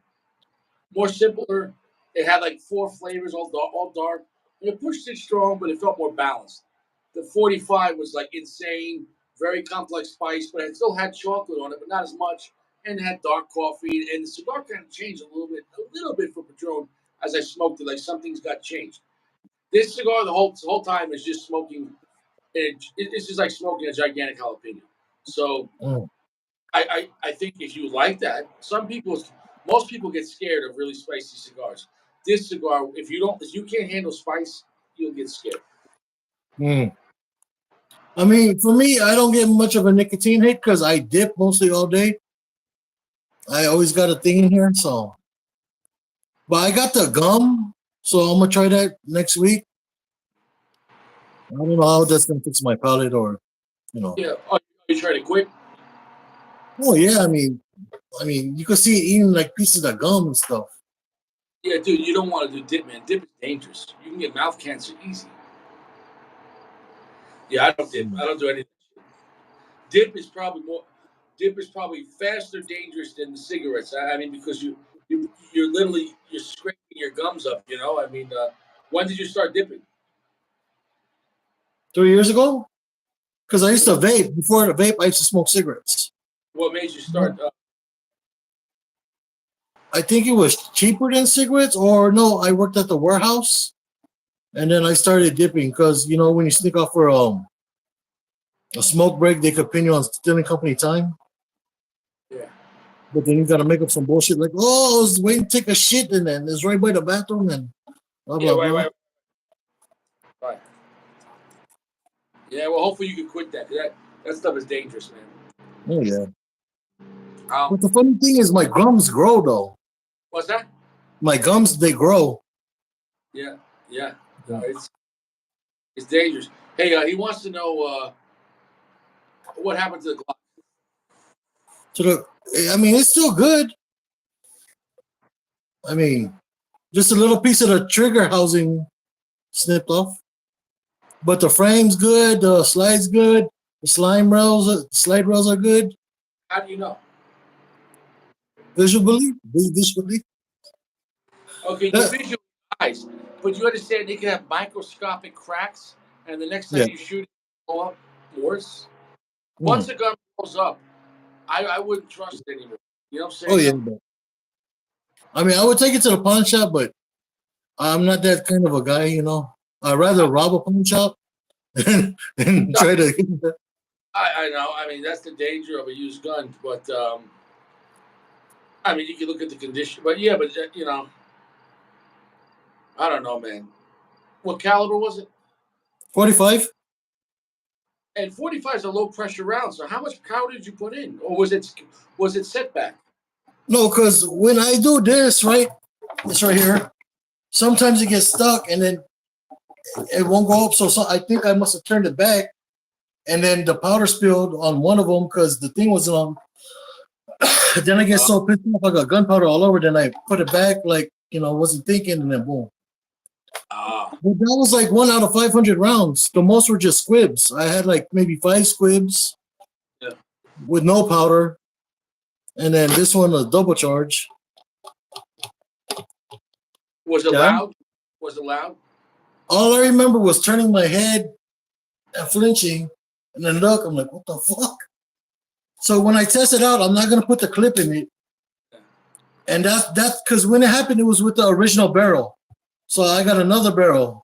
more simpler. It had like four flavors, all dark. And it pushed it strong, but it felt more balanced. The 45 was like insane, very complex spice, but it still had chocolate on it, but not as much. And it had dark coffee. And the cigar kind of changed a little bit for Padron as I smoked it. Like some things got changed. This cigar, the whole time, is just smoking. It's just like smoking a gigantic jalapeno. So Mm. I think if you like that, most people get scared of really spicy cigars. This cigar, if you can't handle spice, you'll get scared. Mm. I mean, for me, I don't get much of a nicotine hit because I dip mostly all day. I always got a thing in here, so. But I got the gum, so I'm gonna try that next week. I don't know how that's gonna fix my palate, or you know. Yeah. Oh, you try to quit? Oh yeah, I mean, you can see it eating like pieces of gum and stuff. Yeah, dude, you don't want to do dip, man. Dip is dangerous. You can get mouth cancer easy. Yeah, I don't dip. I don't do anything. Dip is probably more. Dip is probably faster, dangerous than the cigarettes. I mean, because you're scraping your gums up. I mean, when did you start dipping? 3 years ago, because I used to vape. Before the vape, I used to smoke cigarettes. What made you start? I think it was cheaper than cigarettes, or no, I worked at the warehouse, and then I started dipping because when you sneak off for a smoke break, they could pin you on stealing company time. Yeah. But then you gotta make up some bullshit like, oh, I was waiting to take a shit, and then it's right by the bathroom, and blah Yeah, blah blah. right. Yeah, well, hopefully you can quit that. 'Cause that stuff is dangerous, man. Oh yeah. But the funny thing is, my gums grow though. What's that? My gums they grow. Yeah, yeah. No, It's dangerous. Hey, he wants to know what happened to the Glock. So I mean, it's still good. I mean, just a little piece of the trigger housing snipped off, but the frame's good. The slide's good. The slide rails are good. How do you know? Visually, visually. Okay, you visualize, but you understand they can have microscopic cracks, and the next time Yeah. you shoot, it go up worse. Mm. Once a gun goes up, I wouldn't trust it anymore. You know what I'm saying? Oh yeah. But, I mean, I would take it to the pawn shop, but I'm not that kind of a guy. You know, I'd rather rob a pawn shop and try to. I know. I mean, that's the danger of a used gun, but I mean, you can look at the condition. But yeah, but you know, I don't know, man. What caliber was it? 45. And 45 is a low pressure round. So how much powder did you put in, or was it setback? No, because when I do this, right, this right here, sometimes it gets stuck and then it won't go up. So I think I must have turned it back, and then the powder spilled on one of them because the thing was on. Then I get so pissed off, I got gunpowder all over. Then I put it back, like wasn't thinking, and then boom. But that was like 1 out of 500 rounds. The most were just squibs. I had like maybe 5 squibs with no powder, and then this one a double charge. Was it loud? Was it loud? All I remember was turning my head and flinching, and then look, I'm like, what the fuck? So when I test it out, I'm not gonna put the clip in it, and that's because when it happened, it was with the original barrel. So I got another barrel.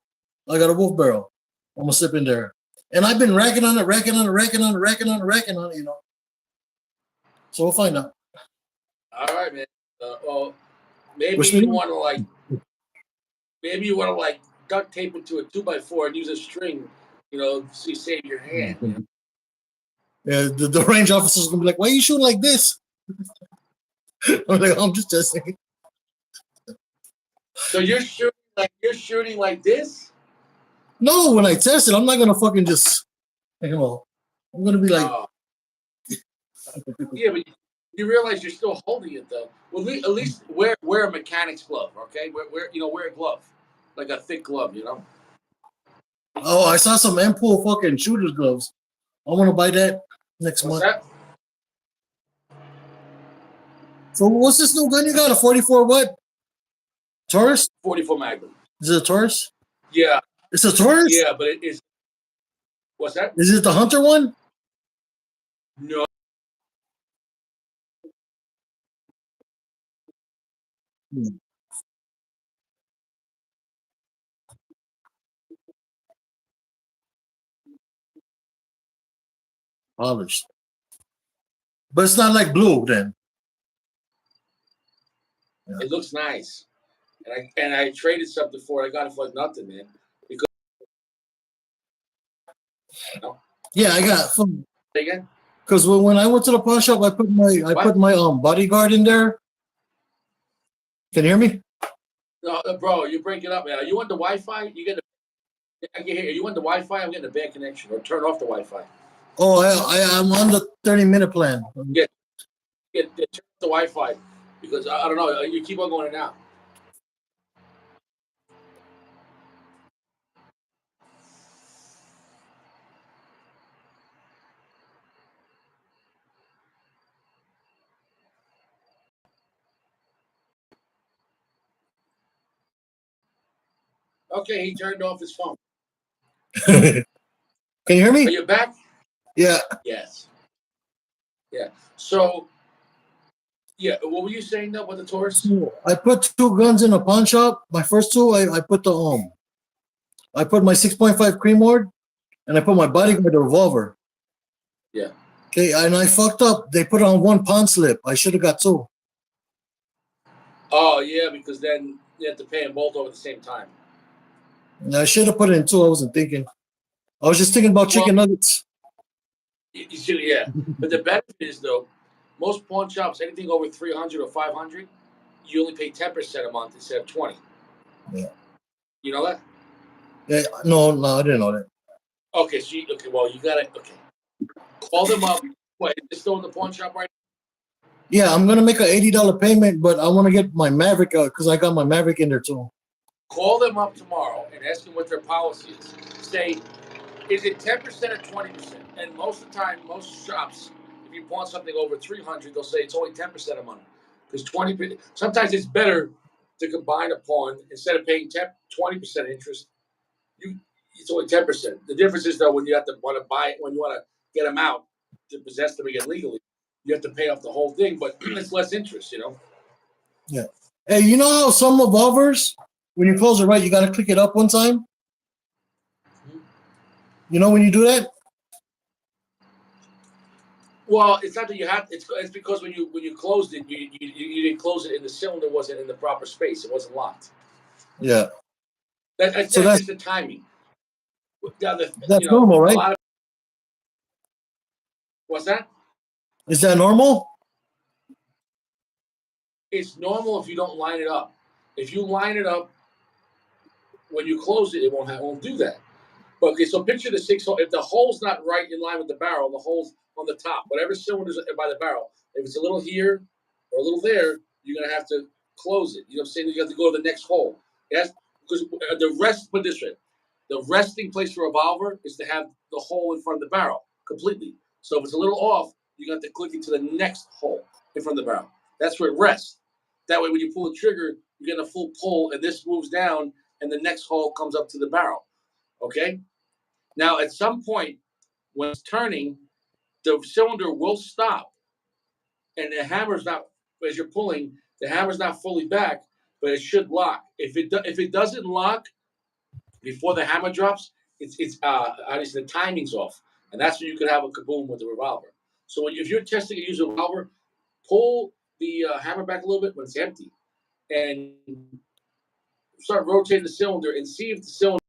I got a wolf barrel. I'm gonna slip in there, and I've been racking on it, you know. So we'll find out. All right, man. Well, maybe you want to like duct tape it to a 2x4 and use a string, so you save your hand. You know? Yeah, the range officer's gonna be like, "Why are you shooting like this?" I'm like, "I'm just testing." So you're shooting like this? No, when I test it, I'm not gonna fucking just, I'm gonna be like, yeah, but you realize you're still holding it though. Well, at least wear a mechanic's glove, okay? Wear a glove, like a thick glove, oh, I saw some M-Pool fucking shooter's gloves. I want to buy that next month. That? So what's this new gun you got? A 44 what? Taurus? 44 Magnum. Is it a Taurus? Yeah. It's a Taurus? Yeah, but it is. What's that? Is it the Hunter one? No. Polished. But it's not like blue then. Yeah. It looks nice. And I traded something for it. I got it for like nothing, man. Because yeah, I got some. Again? Because when I went to the pawn shop, I put my bodyguard in there. Can you hear me? No, bro, you break it up, man. Are you on the Wi-Fi? I can hear you. Are you on the Wi-Fi? I'm getting a bad connection. Or turn off the Wi-Fi. Oh, I'm on the 30-minute plan. Yeah, turn off the Wi-Fi because I don't know. You keep on going in and out. Okay, he turned off his phone. Can you hear me? Are you back? Yeah. Yes. Yeah. So, yeah, what were you saying though about the Taurus? I put 2 guns in a pawn shop. My first 2, I put I put my 6.5 Creamward, and I put my bodyguard, the revolver. Yeah. Okay, and I fucked up. They put on 1 pawn slip. I should have got 2. Oh yeah, because then you have to pay them both over at the same time. And I should have put it in 2. I wasn't thinking. I was just thinking about chicken nuggets. You should, yeah. But the benefit is though, most pawn shops, anything over 300 or 500, you only pay 10% a month instead of 20. Yeah. You know that? Yeah, no, I didn't know that. Okay, so well, you gotta call them up. What? Is it still in the pawn shop right? Yeah, I'm gonna make an $80 payment, but I want to get my Maverick out because I got my Maverick in there too. Call them up tomorrow and ask them what their policy is. Say, is it 10% or 20%? And most of the time, most shops, if you pawn something over 300, they'll say it's only 10% of money. Because 20, sometimes it's better to combine a pawn instead of paying 20% interest. It's only 10%. The difference is though when you have to want to buy it, when you want to get them out to possess them again legally, you have to pay off the whole thing, but it's less interest, Yeah. Hey, you know how some revolvers, when you close it right, you gotta click it up one time. You know when you do that? Well, it's not that you have. It's because when you closed it, you didn't close it, and the cylinder wasn't in the proper space. It wasn't locked. Yeah. That's So just the timing. Now, that's normal, a right? lot of what's that? Is that normal? It's normal if you don't line it up. If you line it up when you close it, it won't do that. But okay, so picture the 6 hole. If the hole's not right in line with the barrel, the hole's on the top. Whatever cylinder's by the barrel, if it's a little here or a little there, you're gonna have to close it. You know what I'm saying? You have to go to the next hole. Yes, because the rest. Put this way, the resting place for a revolver is to have the hole in front of the barrel completely. So if it's a little off, you have to click it to the next hole in front of the barrel. That's where it rests. That way, when you pull the trigger, you get a full pull, and this moves down, and the next hole comes up to the barrel. Okay. Now, at some point, when it's turning, the cylinder will stop, and the hammer's not, as you're pulling, the hammer's not fully back, but it should lock. If it doesn't lock before the hammer drops, it's obviously the timing's off, and that's when you could have a kaboom with the revolver. So if you're testing to use a revolver, pull the hammer back a little bit when it's empty, and start rotating the cylinder and see if the cylinder,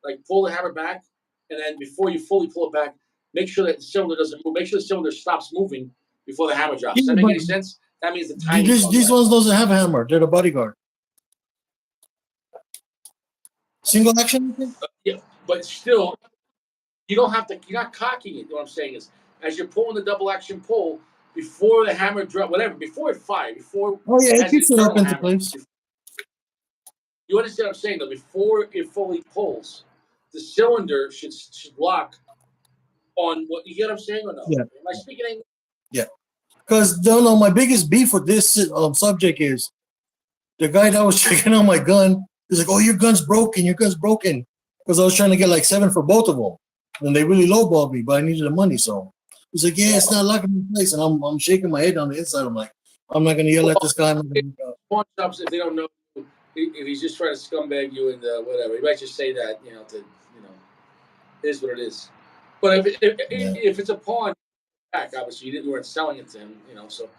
like, pull the hammer back, and then before you fully pull it back, make sure that the cylinder doesn't move. Make sure the cylinder stops moving before the hammer drops. Does that Yeah, make but any sense? That means the timing's on these right. ones doesn't have a hammer. They're the bodyguard. Single action, I think? Yeah, but still, you don't have to. You're not cocking it. What I'm saying is, as you're pulling the double action pull, before the hammer drop, whatever, before it fires, before Oh yeah, it it has the keeps it up internal into hammer. place. You understand what I'm saying, though? Before it fully pulls, the cylinder should lock on what you get. What I'm saying or no? Yeah, Am I speaking English? yeah. Because no, my biggest beef with this subject is the guy that was checking out my gun. He's like, "Oh, your gun's broken. Your gun's broken." Because I was trying to get like 7 for both of them, and they really lowballed me, but I needed the money, so he's like, "Yeah, it's not locking in place," and I'm shaking my head on the inside. I'm like, "I'm not gonna yell at this guy." Pawn shops, if they don't know, if he's just trying to scumbag you and whatever, he might just say that, it is what it is. But Yeah. if it's a pawn back, obviously you weren't selling it to him, So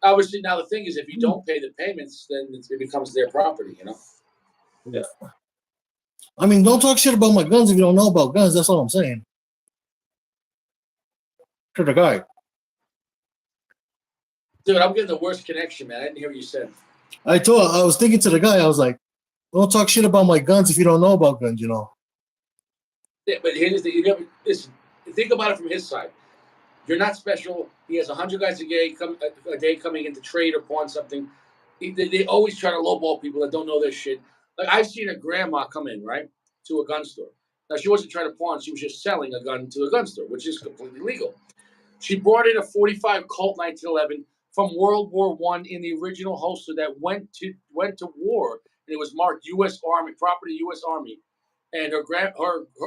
obviously now the thing is, if you don't pay the payments, then it becomes their property. Yeah. I mean, don't talk shit about my guns if you don't know about guns. That's all I'm saying. To the guy. Dude, I'm getting the worst connection, man. I didn't hear what you said. I was thinking to the guy, I was like, don't talk shit about my guns if you don't know about guns, Yeah, but here's the thing: listen. Think about it from his side. You're not special. He has 100 guys a day coming in to trade or pawn something. They always try to lowball people that don't know their shit. Like, I've seen a grandma come in, right, to a gun store. Now, she wasn't trying to pawn. She was just selling a gun to a gun store, which is completely legal. She brought in a 45 Colt 1911 from World War I in the original holster that went to war, and it was marked U.S. Army, property U.S. Army. And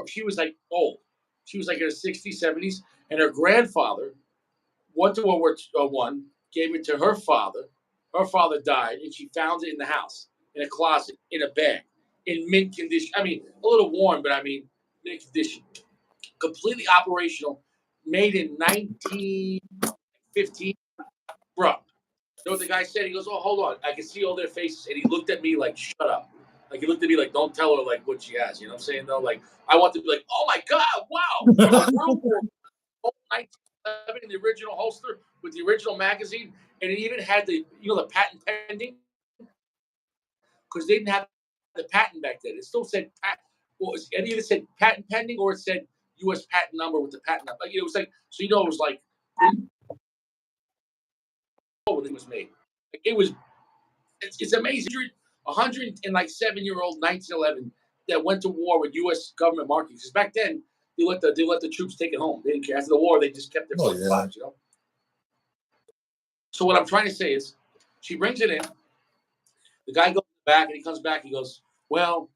she was like old. She was like in her 60s, 70s, and her grandfather went to World War One, gave it to her father. Her father died, and she found it in the house, in a closet, in a bag, in mint condition. I mean, a little worn, but I mean, mint condition. Completely operational, made in 1915. Bro, you know what the guy said? He goes, "Oh, hold on. I can see all their faces." And he looked at me like, "Shut up." Like, he looked at me like, "Don't tell her like what she has." You know what I'm saying? Though, like, I want to be like, "Oh my God, wow, from a World War 1911 in the original holster with the original magazine, and it even had the patent pending, because they didn't have the patent back then. It still said well, it either said patent pending or it said U.S. patent number with the patent number. Like, it was like, so it was like when it was made. Like, it's amazing. 107-year-old 1911 that went to war with U.S. government markings. Because back then they let the troops take it home. They didn't care. After the war, they just kept their flip-flops, So what I'm trying to say is, she brings it in. The guy goes back and he comes back. He goes, well,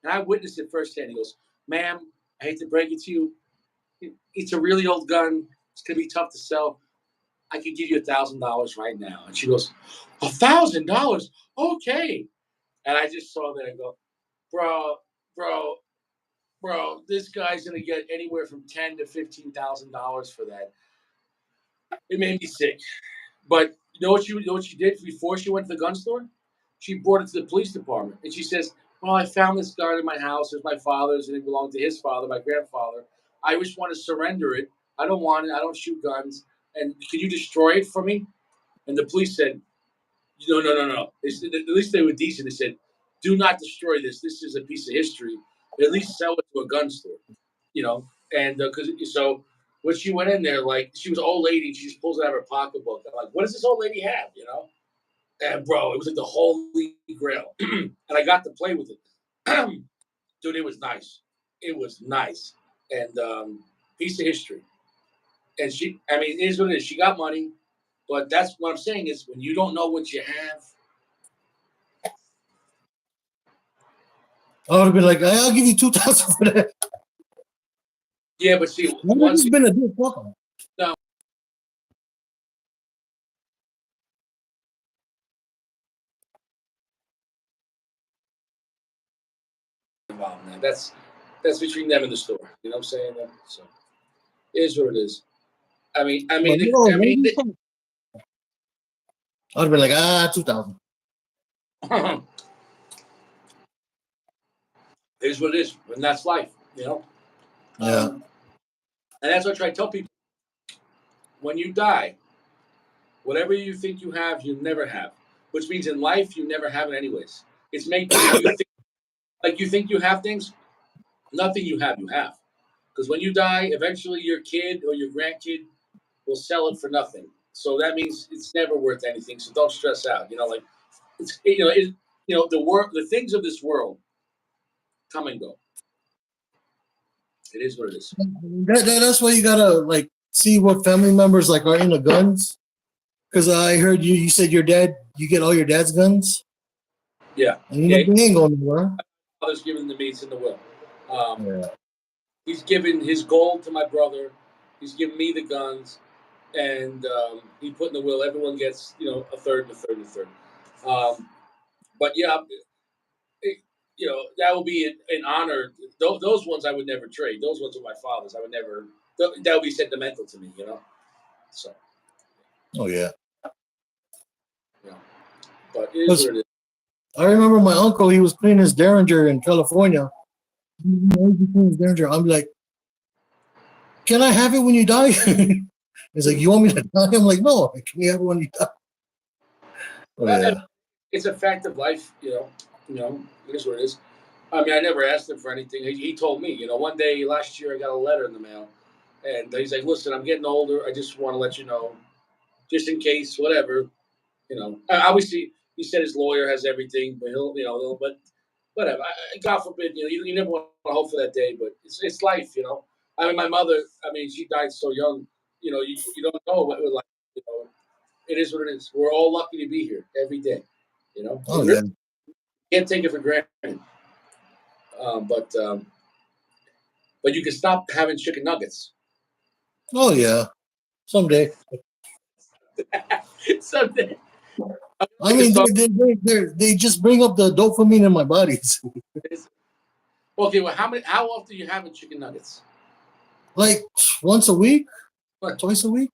and I witnessed it firsthand. He goes, ma'am, I hate to break it to you. It's a really old gun. It's gonna be tough to sell. I could give you $1,000 right now. And she goes, $1,000? Okay. And I just saw that and go, bro, this guy's gonna get anywhere from $10,000 to $15,000 for that. It made me sick. But you know what she did before she went to the gun store? She brought it to the police department. And she says, well, I found this gun in my house. It's my father's, and it belonged to his father, my grandfather. I just want to surrender it. I don't want it. I don't shoot guns. And can you destroy it for me? And the police said, no. At least they were decent. They said, do not destroy this. This is a piece of history. At least sell it to a gun store, And so when she went in there, like, she was an old lady, she just pulls it out of her pocketbook. I'm like, what does this old lady have, And bro, it was like the holy grail. And I got to play with it. Dude, it was nice. It was nice. And piece of history. And it is what it is. She got money. But that's what I'm saying is, when you don't know what you have. I would have been like, I'll give you $2,000 for that. Yeah, but see, once been a deal fucker. No. That's between them and the store. You know what I'm saying? So it is what it is. I mean, I'd have been like, 2,000. It is what it is, and that's life, Yeah. And that's what I try to tell people. When you die, whatever you think you have, you never have. Which means in life, you never have it anyways. It's made you think you have things. Nothing you have, you have. Because when you die, eventually your kid or your grandkid will sell it for nothing. So that means it's never worth anything. So don't stress out. The things of this world come and go. It is what it is. That's why you gotta see what family members are into guns. Because I heard you said your dad, you get all your dad's guns. Yeah. And you ain't going nowhere. My father's given to me. It's in the will. He's given his gold to my brother. He's given me the guns, and he put in the will. Everyone gets a third and a third and a third. But yeah. That will be an honor. Those ones I would never trade. Those ones are my father's. I would never. That would be sentimental to me, So. Oh yeah. Yeah. But it is what it is. I remember my uncle. He was cleaning his Derringer in California. I'm like, can I have it when you die? He's like, you want me to die? I'm like, no. Can you have it when you die? Oh, yeah. It's a fact of life, it is what it is. I mean, I never asked him for anything. He told me, one day last year I got a letter in the mail, and he's like, listen, I'm getting older. I just want to let you know, just in case, whatever, Obviously, he said his lawyer has everything, but but whatever. God forbid, you never want to hope for that day, but it's life, I mean, my mother, she died so young, you don't know what it was like, It is what it is. We're all lucky to be here every day, Oh, yeah. Can't take it for granted. But you can stop having chicken nuggets. Oh yeah, someday. Someday. I mean, they just bring up the dopamine in my body. Okay, well, how often are you having chicken nuggets? Like once a week, twice a week.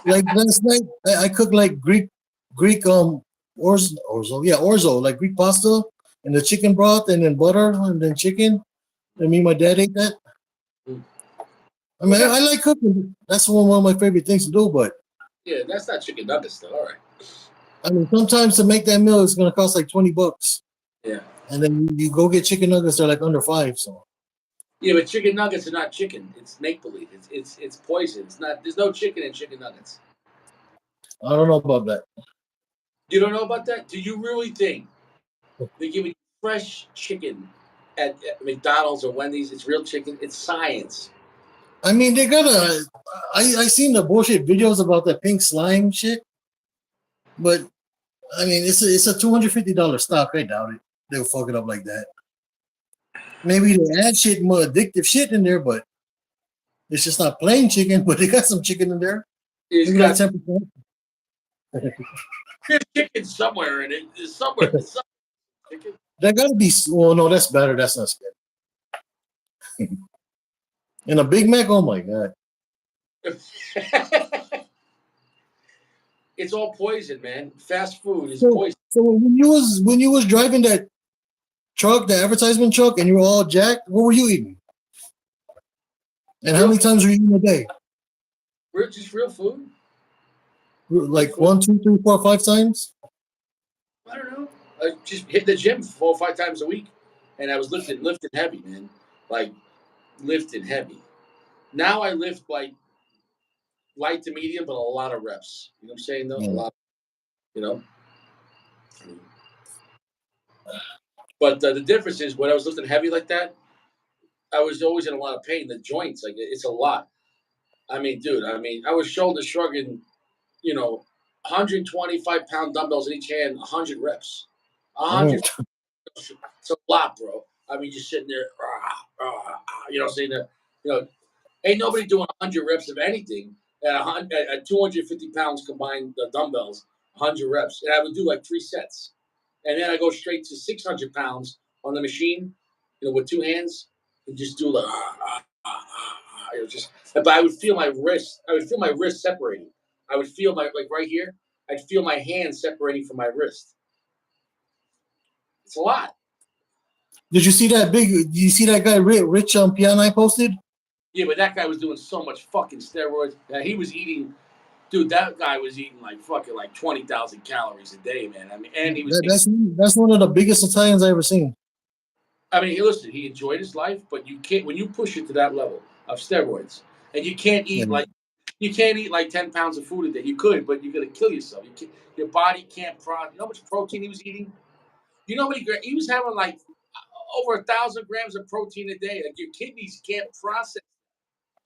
Like last night, I cooked Greek orzo, like Greek pasta, and the chicken broth, and then butter, and then chicken. And me and my dad ate that. I mean, I like cooking. That's one of my favorite things to do. But yeah, that's not chicken nuggets, though. All right. I mean, sometimes to make that meal, it's gonna cost like $20. Yeah. and then you go get chicken nuggets. They're like under $5. So Yeah, but chicken nuggets are not chicken. It's make believe. It's poison. It's not. There's no chicken in chicken nuggets. I don't know about that. You don't know about that? Do you really think they're giving fresh chicken at McDonald's or Wendy's? It's real chicken. It's science. I mean, they gotta. I seen the bullshit videos about that pink slime shit, but I mean, it's a $250 stock. I doubt it. They'll fuck it up like that. Maybe they add shit more addictive shit in there, but it's just not plain chicken. But they got some chicken in there. It's Maybe like got 10%. there's chicken somewhere in it. There's somewhere. There's some chicken. That gotta be. Well, no, that's better. That's not scary. And a Big Mac. Oh my god. It's all poison, man. Fast food is So, poison. so when you was driving that truck, the advertisement truck, and you were all jacked, what were you eating? And how many times were you eating a day? Just real food. Like 1, 2, 3, 4, 5 times? I don't know. I just hit the gym 4 or 5 times a week, and I was lifting heavy, man. Like lifting heavy. Now I lift like light to medium, but a lot of reps. You know what I'm saying? Though a lot. You know. But the difference is when I was lifting heavy like that, I was always in a lot of pain. The joints, like it's a lot. I mean, dude. I mean, I was shoulder shrugging. 125-pound dumbbells in each hand, 100 reps. 100. It's a lot, bro. I mean, just sitting there, saying that, ain't nobody doing 100 reps of anything at 250 pounds combined dumbbells, 100 reps. And I would do like 3 sets. And then I go straight to 600 pounds on the machine, with 2 hands and just do like, but I would feel my wrist. I would feel my wrist separating. I would feel like right here, I'd feel my hand separating from my wrist. It's a lot. Did you see that Did you see that guy Rich Piano I posted? Yeah, but that guy was doing so much fucking steroids. He was eating, dude. That guy was eating like fucking like 20,000 calories a day, man. I mean, and he was. That's one of the biggest Italians I ever seen. I mean, listen, he enjoyed his life, but you can't when you push it to that level of steroids, and you can't eat like 10 pounds of food a day. You could, but you're gonna kill yourself. Your body can't process. You know how much protein he was eating? You know how many he was having like over 1,000 grams of protein a day. Like your kidneys can't process.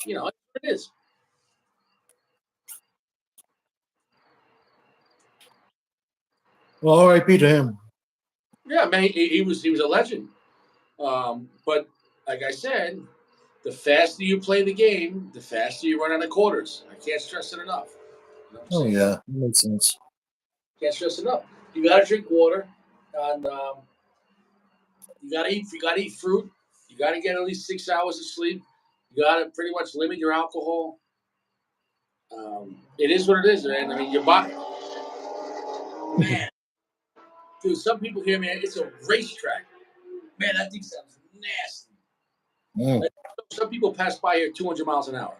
That's what it is. Well, R.I.P. to him. Yeah, man, he was a legend. But like I said, the faster you play the game, the faster you run out of quarters. I can't stress it enough. Oh yeah, that makes sense. Can't stress it enough. You gotta drink water, and you gotta eat fruit. You gotta get at least 6 hours of sleep. You gotta pretty much limit your alcohol. It is what it is, man. I mean, your body, man. Dude, some people here, man, it's a racetrack. Man, that thing sounds nasty. Like, some people pass by here 200 miles an hour.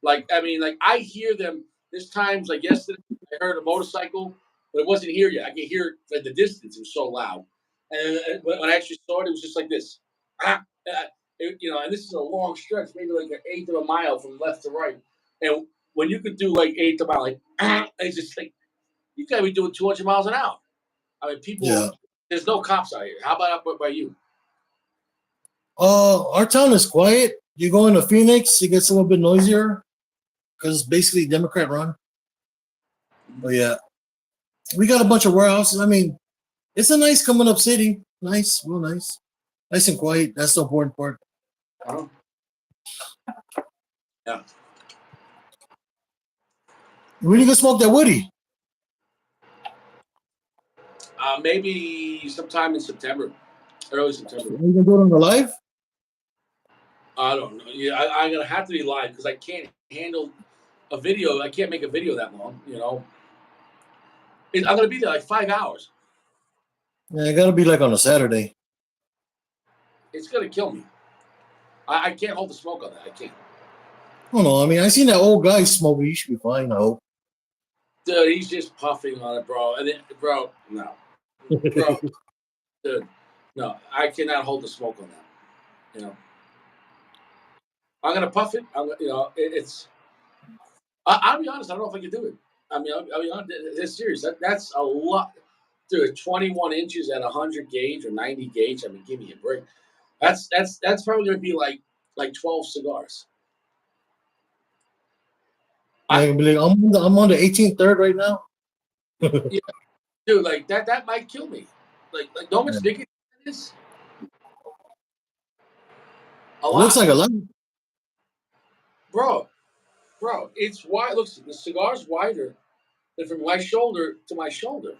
Like, I mean, like I hear them. There's times like yesterday, I heard a motorcycle, but it wasn't here yet. I could hear it at the distance. It was so loud. And when I actually saw it, it was just like this. And this is a long stretch, maybe like an eighth of a mile from left to right. And when you could do like eighth of a mile, like, it's just like, you got to be doing 200 miles an hour. I mean, people, there's no cops out here. How about up by you? Our town is quiet. You go into Phoenix, it gets a little bit noisier because it's basically Democrat run. But yeah, we got a bunch of warehouses. I mean, it's a nice coming up city. Nice, real nice. Nice and quiet. That's the important part. Yeah. When you gonna smoke that woody? Maybe sometime in September, early September. Are you gonna do it on the live? I don't know. Yeah, I'm gonna have to be live because I can't handle a video. I can't make a video that long. I'm gonna be there like 5 hours. Yeah, it gotta be like on a Saturday. It's gonna kill me. I can't hold the smoke on that. I can't. I don't know. I mean, I seen that old guy smoke. He should be fine. I hope. Dude, he's just puffing on it, bro. And then, bro, no, bro, dude, No, I cannot hold the smoke on that. You know, I'm gonna puff it. It's. I'll be honest. I don't know if I can do it. I mean, I'll be honest. It's serious. That's a lot. Dude, 21 inches at 100 gauge or 90 gauge. I mean, give me a break. That's probably gonna be like 12 cigars. I can believe I'm on the 18th third right now. Yeah, dude, like that might kill me. Like no much nicotine in this. A It lot, looks like a lot. bro. It's wide. Looks, the cigar's wider than from my shoulder to my shoulder.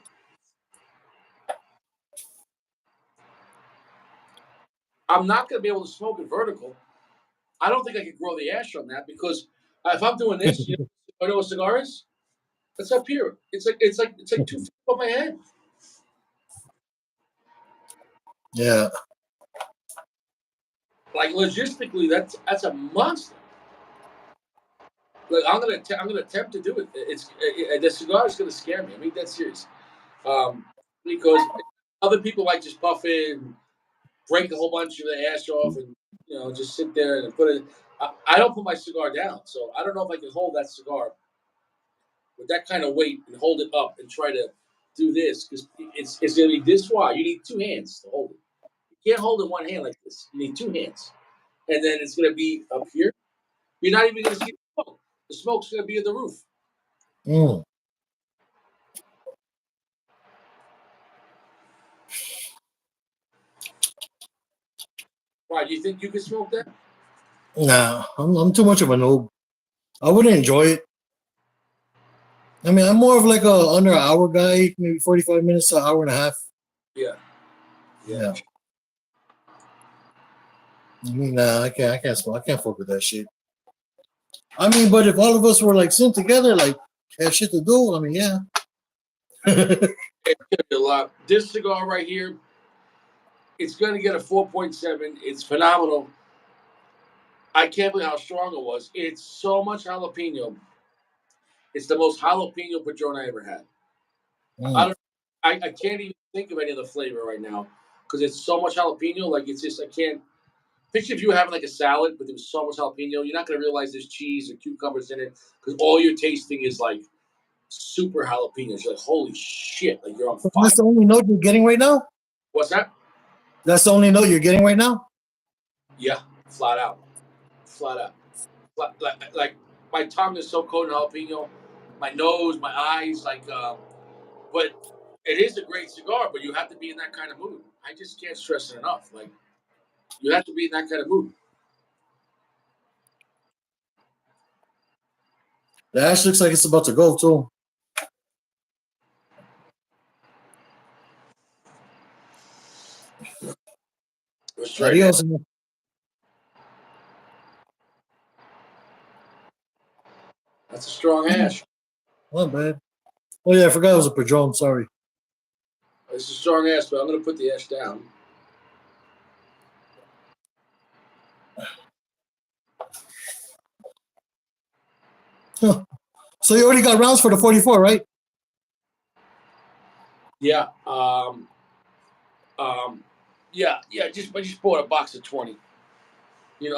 I'm not gonna be able to smoke it vertical. I don't think I could grow the ash on that because if I'm doing this, I know what a cigar is. It's up here. It's like 2 feet above my head. Yeah. Like logistically, that's a monster. Like I'm gonna attempt to do it. The cigar is gonna scare me. I mean, that's serious. Because other people like just puff it and break a whole bunch of the ash off and just sit there and put it. I don't put my cigar down, so I don't know if I can hold that cigar with that kind of weight and hold it up and try to do this because it's gonna be this wide. You need 2 hands to hold it. You can't hold it one hand like this. You need 2 hands, and then it's gonna be up here. You're not even gonna see the smoke. The smoke's gonna be in the roof. Mm. Why? Do you think you can smoke that? Nah, I'm too much of a noob. I wouldn't enjoy it. I mean, I'm more of like a under an hour guy, maybe 45 minutes to an hour and a half. Yeah. Yeah. I mean, nah, I can't smoke. I can't fuck with that shit. I mean, but if all of us were like sitting together, like had shit to do, I mean, yeah. It's gonna be a lot. This cigar right here, it's gonna get a 4.7. It's phenomenal. I can't believe how strong it was. It's so much jalapeno. It's the most jalapeno Padron I ever had. I Mm. don't. I can't even think of any other flavor right now because it's so much jalapeno. Like it's just I can't picture if you were having like a salad, but there was so much jalapeno. You're not gonna realize there's cheese or cucumbers in it because all you're tasting is like super jalapenos. You're like, holy shit! Like you're on So fire. that's the only note you're getting right now? What's that? That's the only note you're getting right now? Yeah, flat out, flat out. Like my tongue is so coated in jalapeno, my nose, my eyes, but it is a great cigar, but you have to be in that kind of mood. I just can't stress it enough. Like you have to be in that kind of mood. The ash looks like it's about to go too. Let's try it. Adios. That's a strong ash. Not bad. Oh yeah, I forgot it was a Padron. Sorry. It's a strong ash, but I'm gonna put the ash down. Huh. So you already got rounds for the 44, right? Yeah. Yeah. I just bought a box of 20. Dude,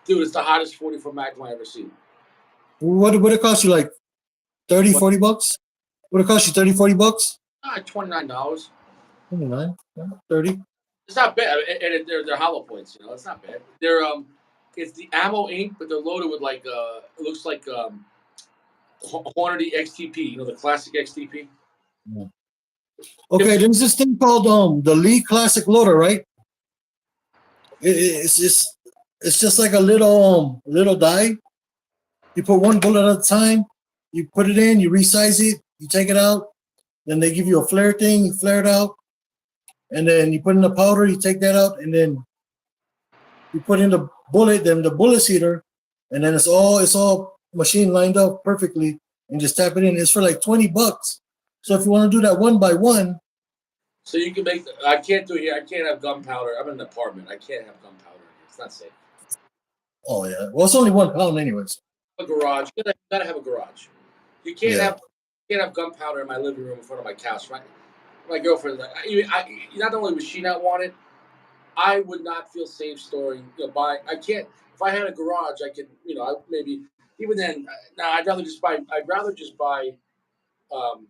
it's the hottest 44 Magnum I ever seen. What would it cost you, like 30, What? 40 bucks? Would it cost you 30, 40 bucks? $29. 29, 30. It's not bad, and they're hollow points. It's not bad. It's the ammo ink, but they're loaded with it looks like Hornady XTP. The classic XTP. Yeah. Okay, there's this thing called the Lee Classic Loader, right? It's just like a little die. You put one bullet at a time. You put it in. You resize it. You take it out. Then they give you a flare thing. You flare it out, and then you put in the powder. You take that out, and then you put in the bullet. Then the bullet seeder, and then it's all machine lined up perfectly, and just tap it in. It's for like $20. So if you want to do that one by one, So you can make. I can't do it here. I can't have gunpowder. I'm in an apartment. I can't have gunpowder. It's not safe. oh yeah, well it's only 1 pound anyways. A garage. You gotta have a garage. You can't Yeah. have gunpowder in my living room in front of my couch. my girlfriend, not only would she not want it, I would not feel safe storing. Buy. I can't. If I had a garage, I could. Maybe even then. No, I'd rather just buy. I'd rather just buy um,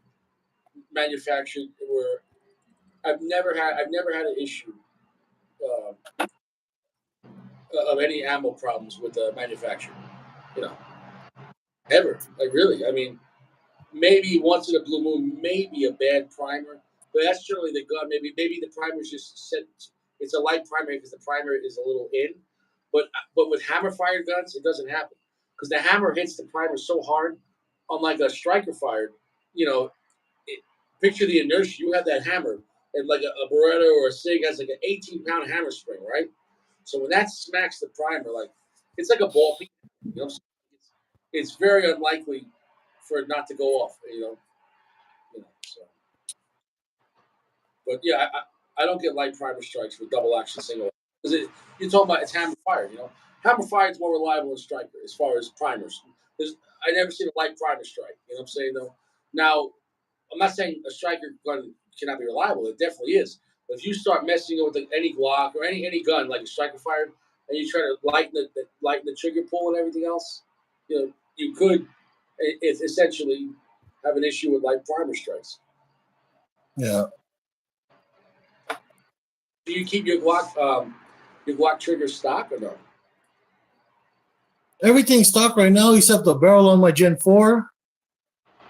manufactured. Where I've never had an issue uh, of any ammo problems with the manufacturer. You know, ever. Like really. I mean, maybe once in a blue moon, maybe a bad primer, but that's generally the gun. Maybe the primer's just set. It's a light primer because the primer is a little in, but with hammer fired guns, it doesn't happen because the hammer hits the primer so hard. Unlike a striker fired, you know, it, picture the inertia. You have that hammer, and like a Beretta or a Sig has like an 18-pound hammer spring, right? So when that smacks the primer, like it's like a ball peen. You know, it's very unlikely for it not to go off. So. But yeah, I don't get light primer strikes with double action single because you're talking about it's hammer fired. Hammer fired is more reliable than striker as far as primers. I never seen a light primer strike. You know what I'm saying though? Now I'm not saying a striker gun cannot be reliable. It definitely is. But if you start messing with any Glock or any gun like a striker fired, and you try to lighten the trigger pull and everything else, you could essentially have an issue with light primer strikes. Yeah. Do you keep your Glock trigger stock or no? Everything's stock right now except the barrel on my Gen 4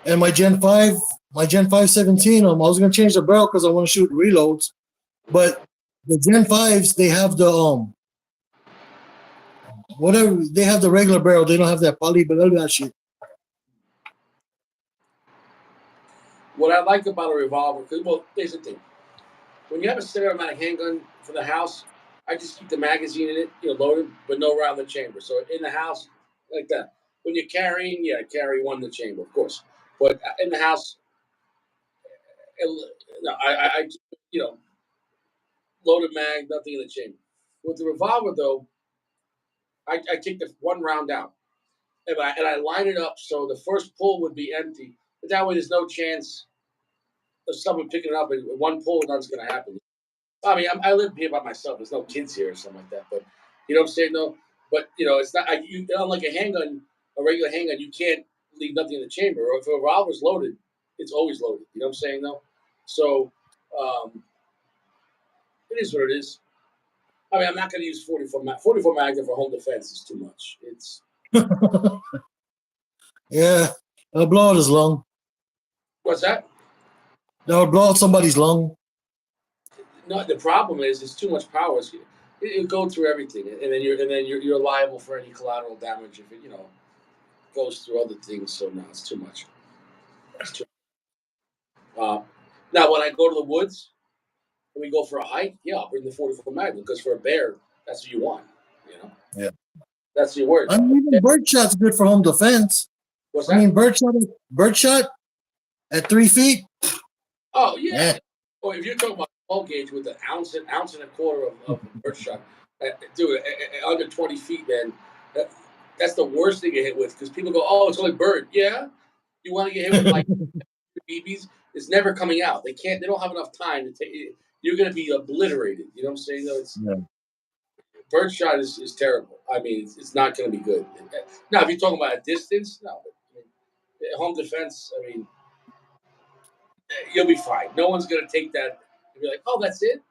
and my Gen 5, my Gen 5 17. I was gonna change the barrel because I want to shoot reloads, but the Gen 5s they have the whatever they have the regular barrel. They don't have that poly that shit. What I like about a revolver, here's the thing: when you have a semi-automatic handgun for the house, I just keep the magazine in it, loaded, but no round in the chamber. So in the house, like that. When you're carrying, carry one in the chamber, of course. But in the house, no, I loaded mag, nothing in the chamber. With the revolver, though, I take the one round out, and I line it up so the first pull would be empty. But that way, there's no chance of someone picking it up, and one pull, nothing's going to happen. I mean, I live here by myself. There's no kids here or something like that. But you know what I'm saying, though. But it's not unlike a handgun, a regular handgun. You can't leave nothing in the chamber. Or if a revolver's loaded, it's always loaded. You know what I'm saying, though. So it is what it is. I mean, I'm not going to use 44 Magnum for home defense. It's too much. It's Yeah, I'll blow out his lung. what's that? That would blow out somebody's lung. No, the problem is it's too much power. It'll go through everything, and then you're liable for any collateral damage if it goes through other things. So no, it's too much. It's too now, when I go to the woods and we go for a hike, I'll bring the 44 Magnum because for a bear, that's what you want. Yeah. That's your word. I mean, even birdshot's good for home defense. What's that? I mean, birdshot at 3 feet. Oh yeah. Or if you're talking about 12 gauge with an ounce and a quarter of birdshot, dude, under 20 feet, man, that's the worst thing to hit with because people go, "Oh, it's only bird." Yeah, you want to get hit with like BBs? It's never coming out. They can't. They don't have enough time to take it. You're going to be obliterated. You know what I'm saying? Though, birdshot is terrible. I mean, it's not going to be good. Now, if you're talking about a distance, no. Home defense, I mean, you'll be fine. No one's going to take that and be like, "Oh, that's it."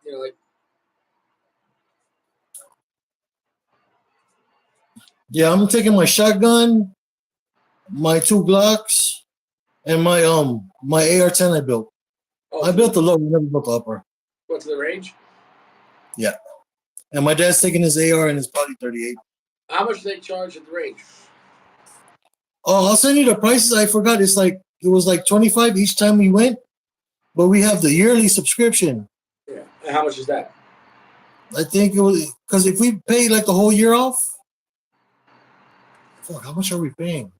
Yeah, I'm taking my shotgun, my 2 Glocks, and my AR-10 I built. I built the lower, never built the upper. What's the range? Yeah. And my dad's taking his AR and his Poly 38. How much do they charge at the range? Oh, I'll send you the prices. I forgot. It was like 25 each time we went, but we have the yearly subscription. Yeah. And how much is that? I think it was because if we pay like the whole year off, fuck, how much are we paying?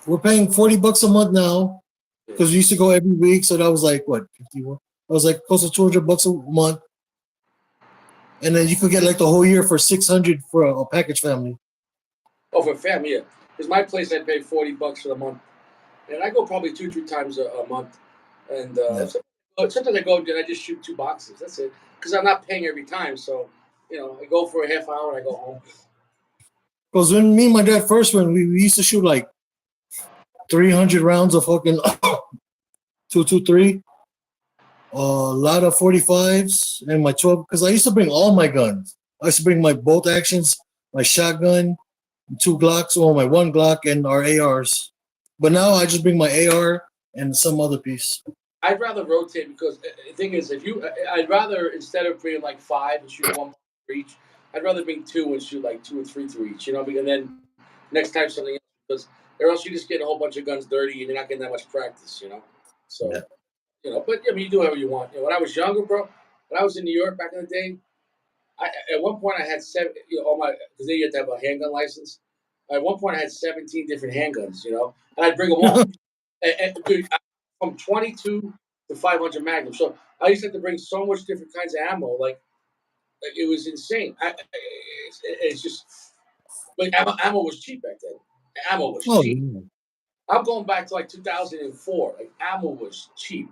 We're paying $40 a month now because we used to go every week. So that was like what, 51? That was like close to $200 a month. And then you could get like the whole year for $600 for a package family. Oh, for family, yeah. Because my place, I pay $40 for the month, and I go probably 2-3 times a month. And Yeah. sometimes I go and I just shoot 2 boxes. That's it. Because I'm not paying every time. So, I go for a half hour and I go home. Because when me and my dad first went, we used to shoot like 300 rounds of fucking 223. A lot of 45s and my 12. Because I used to bring all my guns. I used to bring my bolt actions, my shotgun, 2 Glocks, or my 1 Glock, and our ARs. But now I just bring my AR and some other piece. I'd rather rotate because the thing is, I'd rather instead of bringing like 5 and shoot one for each, I'd rather bring 2 and shoot like 2 or 3 through each. And then next time something else, because or else you just get a whole bunch of guns dirty and you're not getting that much practice. Yeah. So but I mean, you do whatever you want. When I was younger, bro, when I was in New York back in the day, at one point I had 7, all my because they had to have a handgun license. At one point I had 17 different handguns, and I'd bring them all. Dude, from 22 to 500 Magnum. So I used to have to bring so much different kinds of ammo, like it was insane. It's just like ammo was cheap back then. Ammo was Oh, cheap. yeah. I'm going back to like 2004. Like ammo was cheap,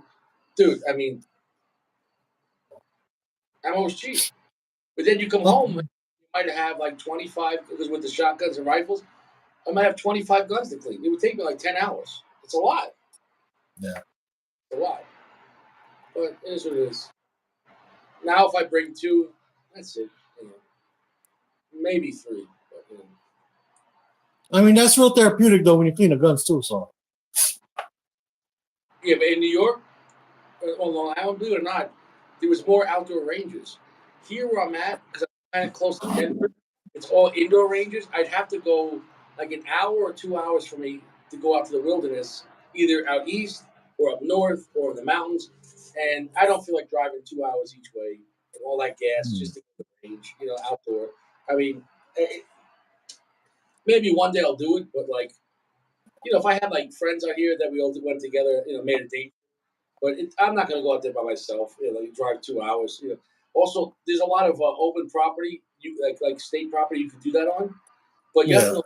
dude. I mean, ammo was cheap. But then you come Oh, home, you might have like 25 because with the shotguns and rifles, I might have 25 guns to clean. It would take me like 10 hours. It's a lot. yeah. It's a lot. But it is what it is. Now, if I bring 2, that's it. Maybe 3. But, I mean, that's real therapeutic though when you clean the guns too. So yeah, but in New York, on Long Island, believe it or not, there was more outdoor ranges. Here where I'm at, because I'm kind of close to Denver, it's all indoor ranges. I'd have to go like an hour or 2 hours for me to go out to the wilderness, either out east or up north or in the mountains. And I don't feel like driving 2 hours each way and all that gas just to go to the range, outdoor. I mean, maybe one day I'll do it, but like, if I had like friends out here that we all went together, made a date. But I'm not going to go out there by myself. Drive 2 hours. Also, there's a lot of open property, you like state property, you can do that on. But you have to yeah. know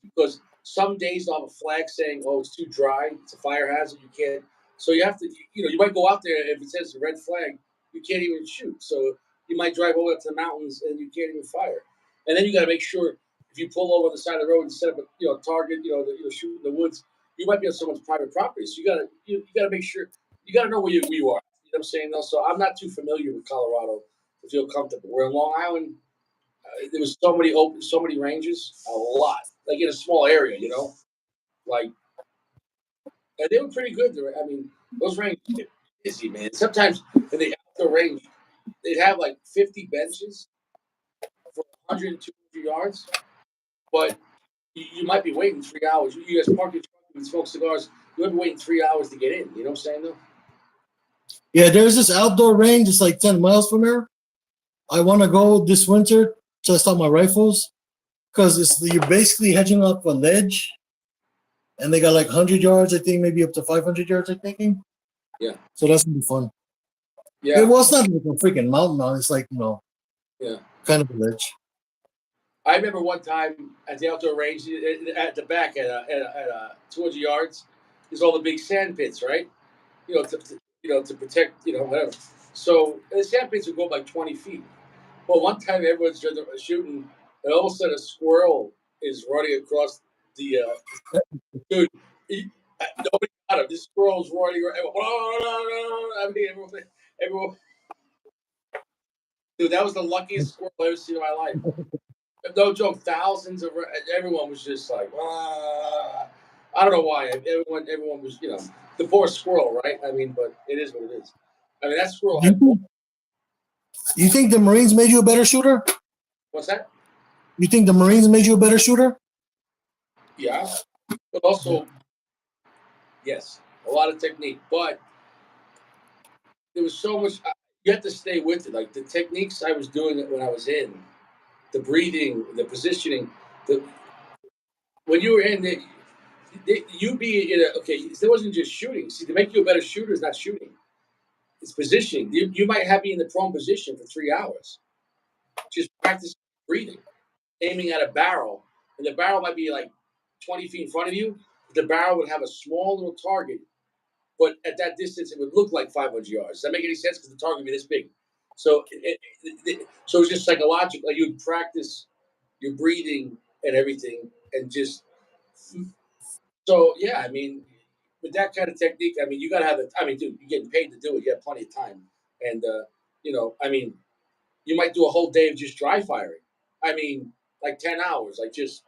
because some days they'll have a flag saying, "Oh, it's too dry. It's a fire hazard. You can't." So you have to, you might go out there if it says red flag, you can't even shoot. So you might drive over to the mountains and you can't even fire. And then you got to make sure if you pull over the side of the road and set up a target, shoot in the woods, you might be on someone's private property. So you got to make sure you got to know where you are. You know what I'm saying? So I'm not too familiar with Colorado to feel comfortable. Where in Long Island, there was so many ranges, a lot, like in a small area, like, and they were pretty good. I mean, those ranges get busy, man. Sometimes in the outdoor range, they'd have like 50 benches for 100 and 200 yards, but you might be waiting 3 hours. You guys park your truck and smoke cigars. You might be waiting 3 hours to get in. You know what I'm saying, though? Yeah, there's this outdoor range. It's like 10 miles from here. I want to go this winter, test out my rifles, because you're basically hedging up a ledge, and they got like 100 yards, I think, maybe up to 500 yards, I'm thinking. Yeah. So that's gonna be fun. Yeah. Well, it's not like a freaking mountain on. It's like Yeah. kind of a ledge. I remember one time at the outdoor range at the back at 200 yards, there's all the big sand pits, right? To protect, whatever. So the sand pits would go up like 20 feet. Well, one time everyone's shooting, and all of a sudden a squirrel is running across the dude. Nobody got him. This squirrel's running. I mean, everyone, dude, that was the luckiest squirrel I've ever seen in my life. No joke, thousands of everyone was just like, I don't know why. Everyone was, the poor squirrel, right? I mean, but it is what it is. I mean, that squirrel had. You think the Marines made you a better shooter? What's that? You think the Marines made you a better shooter? Yeah, but also, yes, a lot of technique, but there was so much. You have to stay with it. Like the techniques I was doing when I was in, the breathing, the positioning, the when you were in it, you be in a okay. It wasn't just shooting. See, to make you a better shooter is not shooting. It's positioning. You might have me in the prone position for 3 hours. Just practice breathing, aiming at a barrel, and the barrel might be like 20 feet in front of you. The barrel would have a small little target but at that distance, it would look like 500 yards. Does that make any sense? Because the target would be this big. So, so it's just psychological. Like you'd practice your breathing and everything, and just so yeah. I mean, with that kind of technique, I mean, you got to have it. I mean, dude, you're getting paid to do it. You have plenty of time, and I mean, you might do a whole day of just dry firing. I mean, like 10 hours, like just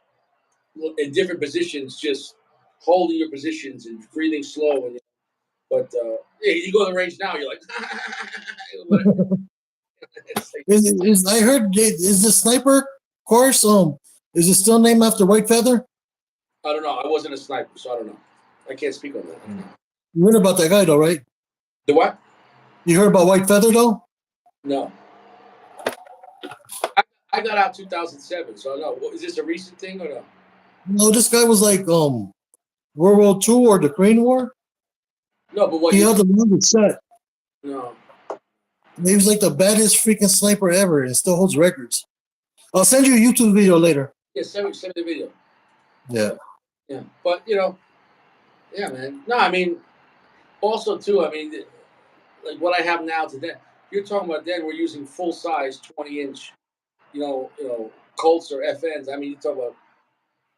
in different positions, just holding your positions and breathing slow. And but yeah, you go to the range now, you're like, it's like I heard is the sniper course is it still named after White Feather? I don't know. I wasn't a sniper, so I don't know. I can't speak on that. I don't know. You heard about that guy though, right? The what? You heard about White Feather though? No. I got out 2007, so I don't know. Is this a recent thing or no? No, this guy was like World War II or the Korean War. No, but what He you held the longest set. no. He was like the baddest freaking sniper ever and still holds records. I'll send you a YouTube video later. Yeah, send me the video. Yeah. Yeah, but yeah, man. No, I mean, also too. I mean, like what I have now today. You're talking about then we're using full size 20-inch, Colts or FNs. I mean, you talk about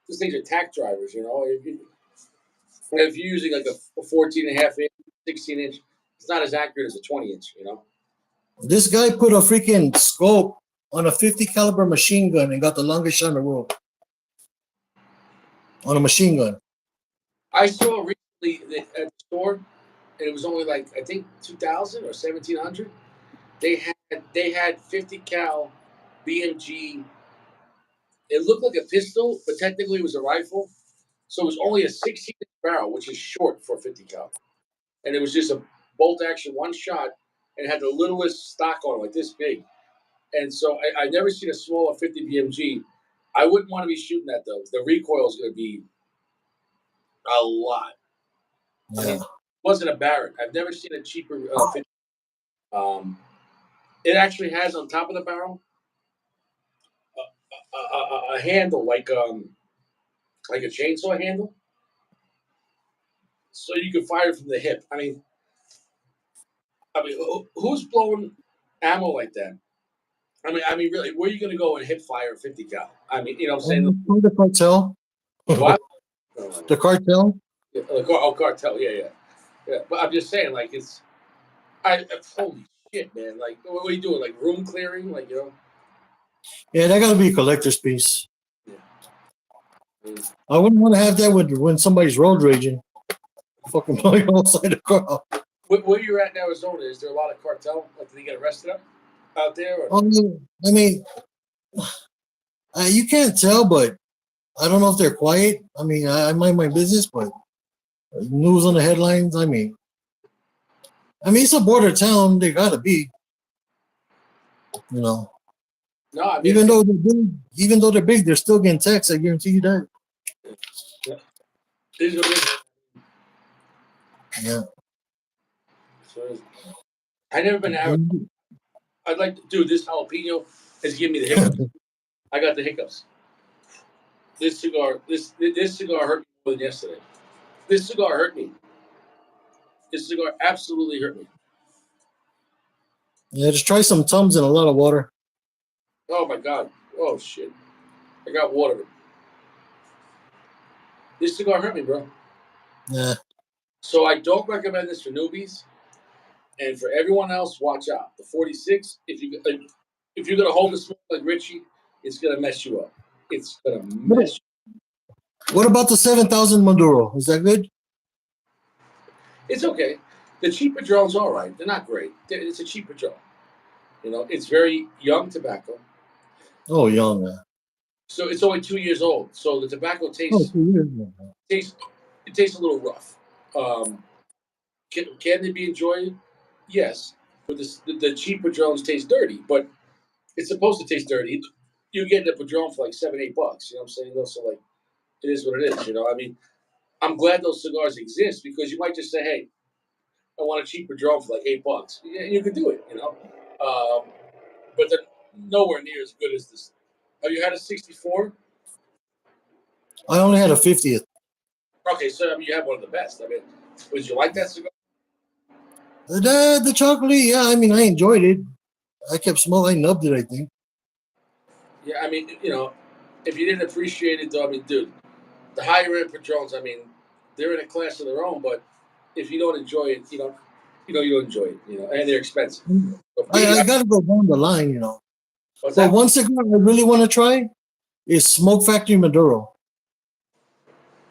these things are tack drivers. If you're using like a 14 and a half inch, 16-inch, it's not as accurate as a 20-inch. This guy put a freaking scope on a 50 caliber machine gun and got the longest shot in the world. On a machine gun. I saw recently at the store, and it was only like I think 2,000 or 1,700. They had 50 cal BMG. It looked like a pistol, but technically it was a rifle. So it was only a 16-inch barrel, which is short for 50 cal, and it was just a bolt action one shot, and it had the littlest stock on it, like this big. And so I never seen a smaller 50 BMG. I wouldn't want to be shooting that though. The recoil is going to be a lot. Yeah. I mean, it wasn't a Barrett. I've never seen a cheaper 50. It actually has on top of the barrel a handle like a chainsaw handle, so you can fire from the hip. I mean, who's blowing ammo like that? I mean, really, where are you going to go and hip fire 50 cal? I mean, you know what I'm saying? The cartel. What? The cartel. Yeah, cartel. Yeah. But I'm just saying, like, holy shit, man. Like, what are you doing? Like, room clearing? Like, Yeah, that gotta be a collector's piece. Yeah. I wouldn't want to have that when somebody's road raging. Fucking blowing outside the car. Where you're at in Arizona, is there a lot of cartel? Like, did they get arrested out there? Or? I mean, you can't tell, but I don't know if they're quiet. I mean, I mind my business, but news on the headlines. I mean, it's a border town. They gotta be, No, I mean, even though they're big, they're still getting taxed. I guarantee you that. Yeah. It is what it is. Yeah. So I never been to Arizona. I'd like to do this jalapeno has given me the hiccups. I got the hiccups. This cigar hurt me more than yesterday. This cigar hurt me. This cigar absolutely hurt me. Yeah, just try some Tums and a lot of water. Oh my god. Oh shit. I got water. This cigar hurt me, bro. Yeah. So I don't recommend this for newbies, and for everyone else, watch out. The 46, if you're gonna hold the smoke like Richie, it's gonna mess you up. It's gonna mess. What about the 7,000 Maduro? Is that good? It's okay. The cheap Padron's all right. They're not great. It's a cheap Padron. It's very young tobacco. Oh, young. So it's only 2 years old. So the tobacco tastes 2 years. It tastes a little rough. Can they be enjoyed? Yes. But the cheap Padrones taste dirty, but it's supposed to taste dirty. You're getting a Padron for like $7-8. You know what I'm saying? So like, it is what it is. I mean, I'm glad those cigars exist because you might just say, hey, I want a cheap Padron for like $8. Yeah, you can do it. But they're nowhere near as good as this. Have you had a 64? I only had a 50th. Okay, so I mean, you have one of the best. I mean, would you like that cigar? The chocolate, yeah. I mean, I enjoyed it. I kept smoking. I nubbed it, I think. Yeah, I mean, if you didn't appreciate it, though, I mean, dude, the higher end Padrones, I mean, they're in a class of their own. But if you don't enjoy it, you don't enjoy it. And they're expensive. But I gotta go down the line, what's But that? one cigar I really want to try is Smoke Factory Maduro.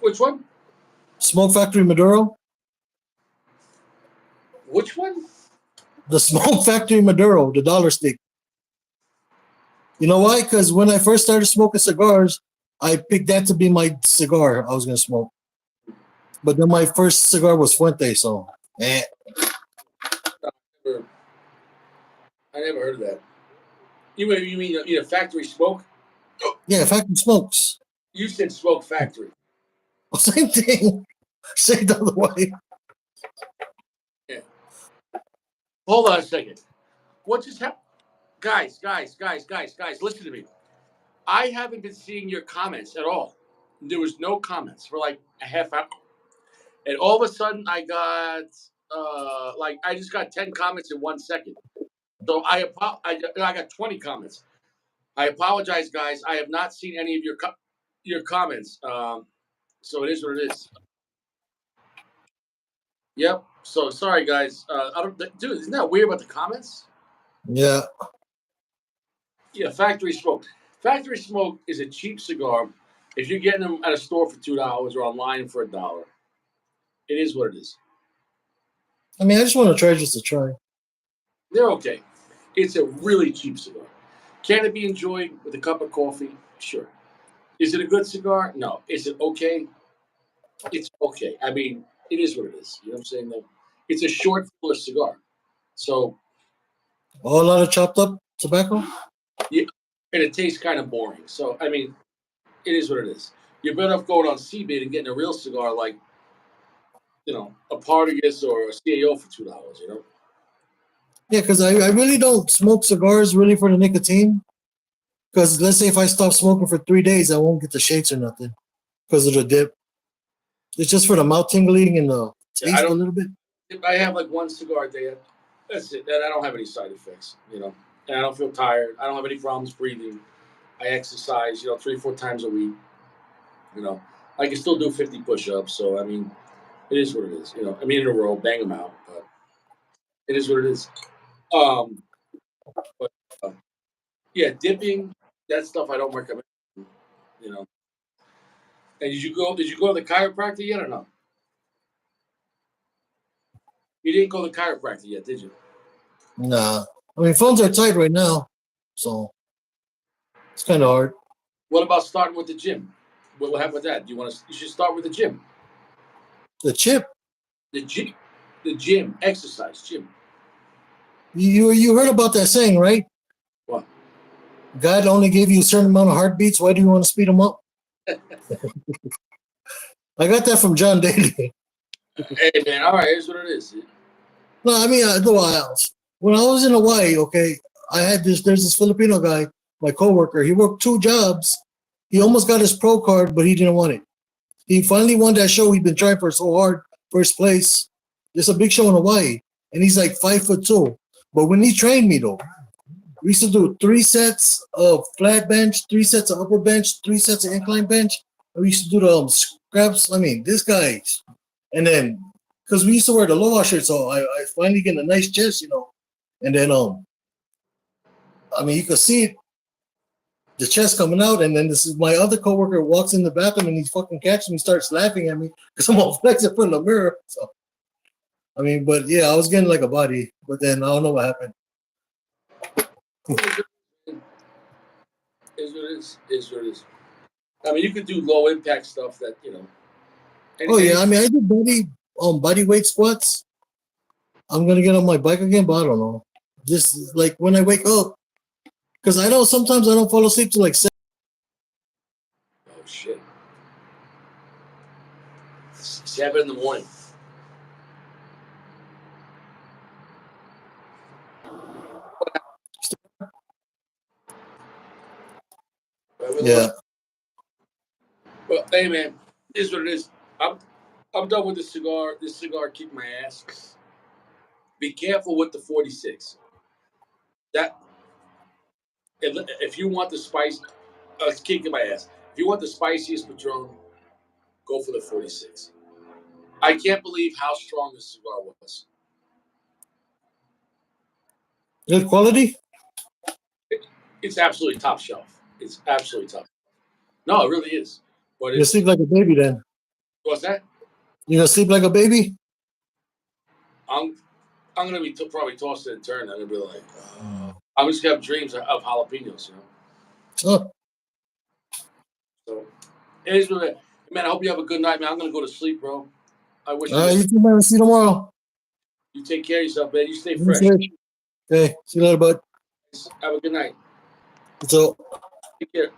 Which one? Smoke Factory Maduro. Which one? The Smoke Factory Maduro, the dollar stick. You know why? Because when I first started smoking cigars, I picked that to be my cigar I was gonna smoke. But then my first cigar was Fuente, so Never- I never heard of that. You mean factory smoke? yeah, Factory Smokes. You said smoke factory. Same thing. Say the other way. Yeah. Hold on a second. What just happened? Guys, listen to me. I haven't been seeing your comments at all. There was no comments for like a half hour. And all of a sudden I got like I just got 10 comments in 1 second. So I got 20 comments. I apologize, guys. I have not seen any of your comments. So it is what it is. Yep. So sorry, guys. I don't, dude. Isn't that weird about the comments? Yeah. Yeah, factory smoke. Factory smoke is a cheap cigar. If you're getting them at a store for $2 or online for $1, it is what it is. I mean, I just want to try just to try. They're okay. It's a really cheap cigar. Can it be enjoyed with a cup of coffee? Sure. Is it a good cigar? No. Is it okay? It's okay. I mean, it is what it is. You know what I'm saying? Like, it's a short, fuller cigar. So, Oh, a lot of chopped up tobacco. yeah, and it tastes kind of boring. So, I mean, it is what it is. You're better off going on CBIT and getting a real cigar like, a Partagas or a CAO for $2, Yeah, because I really don't smoke cigars really for the nicotine. Because let's say if I stop smoking for 3 days, I won't get the shakes or nothing because of the dip. It's just for the mouth tingling and the Yeah, I taste a don't, little bit. if I have like one cigar a day, that's it. And I don't have any side effects. And I don't feel tired. I don't have any problems breathing. I exercise, 3 or 4 times a week. You know, I can still do 50 push-ups. So I mean, it is what it is. I mean, in a row, bang them out. But it is what it is. Um, but yeah, dipping, that stuff I don't recommend. You know. And Did you go to the chiropractor yet or no? You didn't go to the chiropractor yet, did you? Nah. I mean, phones are tight right now. So it's kind of hard. What about starting with the gym? What happened with that? You should start with the gym. The chip, The gym, the gym, exercise, gym. you heard about that saying, right? What? God only gave you a certain amount of heartbeats. Why do you want to speed them up? I got that from John Daly. Hey man, all right, here's what it is. No, I mean, when I was in Hawaii, okay, there's this Filipino guy, my coworker. He worked 2 jobs. He almost got his pro card, but he didn't want it. He finally won that show he'd been trying for so hard, first place. It's a big show in Hawaii, and he's like 5'2". But when he trained me though, we used to do 3 sets of flat bench, 3 sets of upper bench, 3 sets of incline bench. And we used to do the scraps. I mean, this guy, and then because we used to wear the low shirt, so I finally get a nice chest. And then I mean, you could see it, the chest coming out, and then this is my other coworker walks in the bathroom and he fucking catches me, starts laughing at me because I'm all flexing in front of the mirror. So I mean, but yeah, I was getting like a body, but then I don't know what happened. Is what it is. Is what it is. I mean, you could do low impact stuff that Oh any yeah, I mean, I do body weight squats. I'm gonna get on my bike again, but I don't know. Just like when I wake up, because I know sometimes I don't fall asleep till like 7. Oh shit. 7 in the morning. Yeah, Well, hey man, is what it is. I'm done with this cigar. This cigar kicked my ass be careful with the 46. That if you want the spice, it's kicking my ass. If you want the spiciest Padron, go for the 46. I can't believe how strong this cigar was. Good quality? It's absolutely top shelf. It's absolutely top. No, it really is. But You it's sleep like a baby then. what's that? You gonna sleep like a baby? I'm gonna be probably tossed and turned. I'm gonna be like, I'm just gonna have dreams of jalapenos, you know. Oh, So it is what it is. Man, I hope you have a good night, man. I'm gonna go to sleep, bro. I wish you too, man. See you tomorrow. you take care of yourself, man. You stay You fresh. safe. Okay, see you later, bud. Have a good night. So. Take care.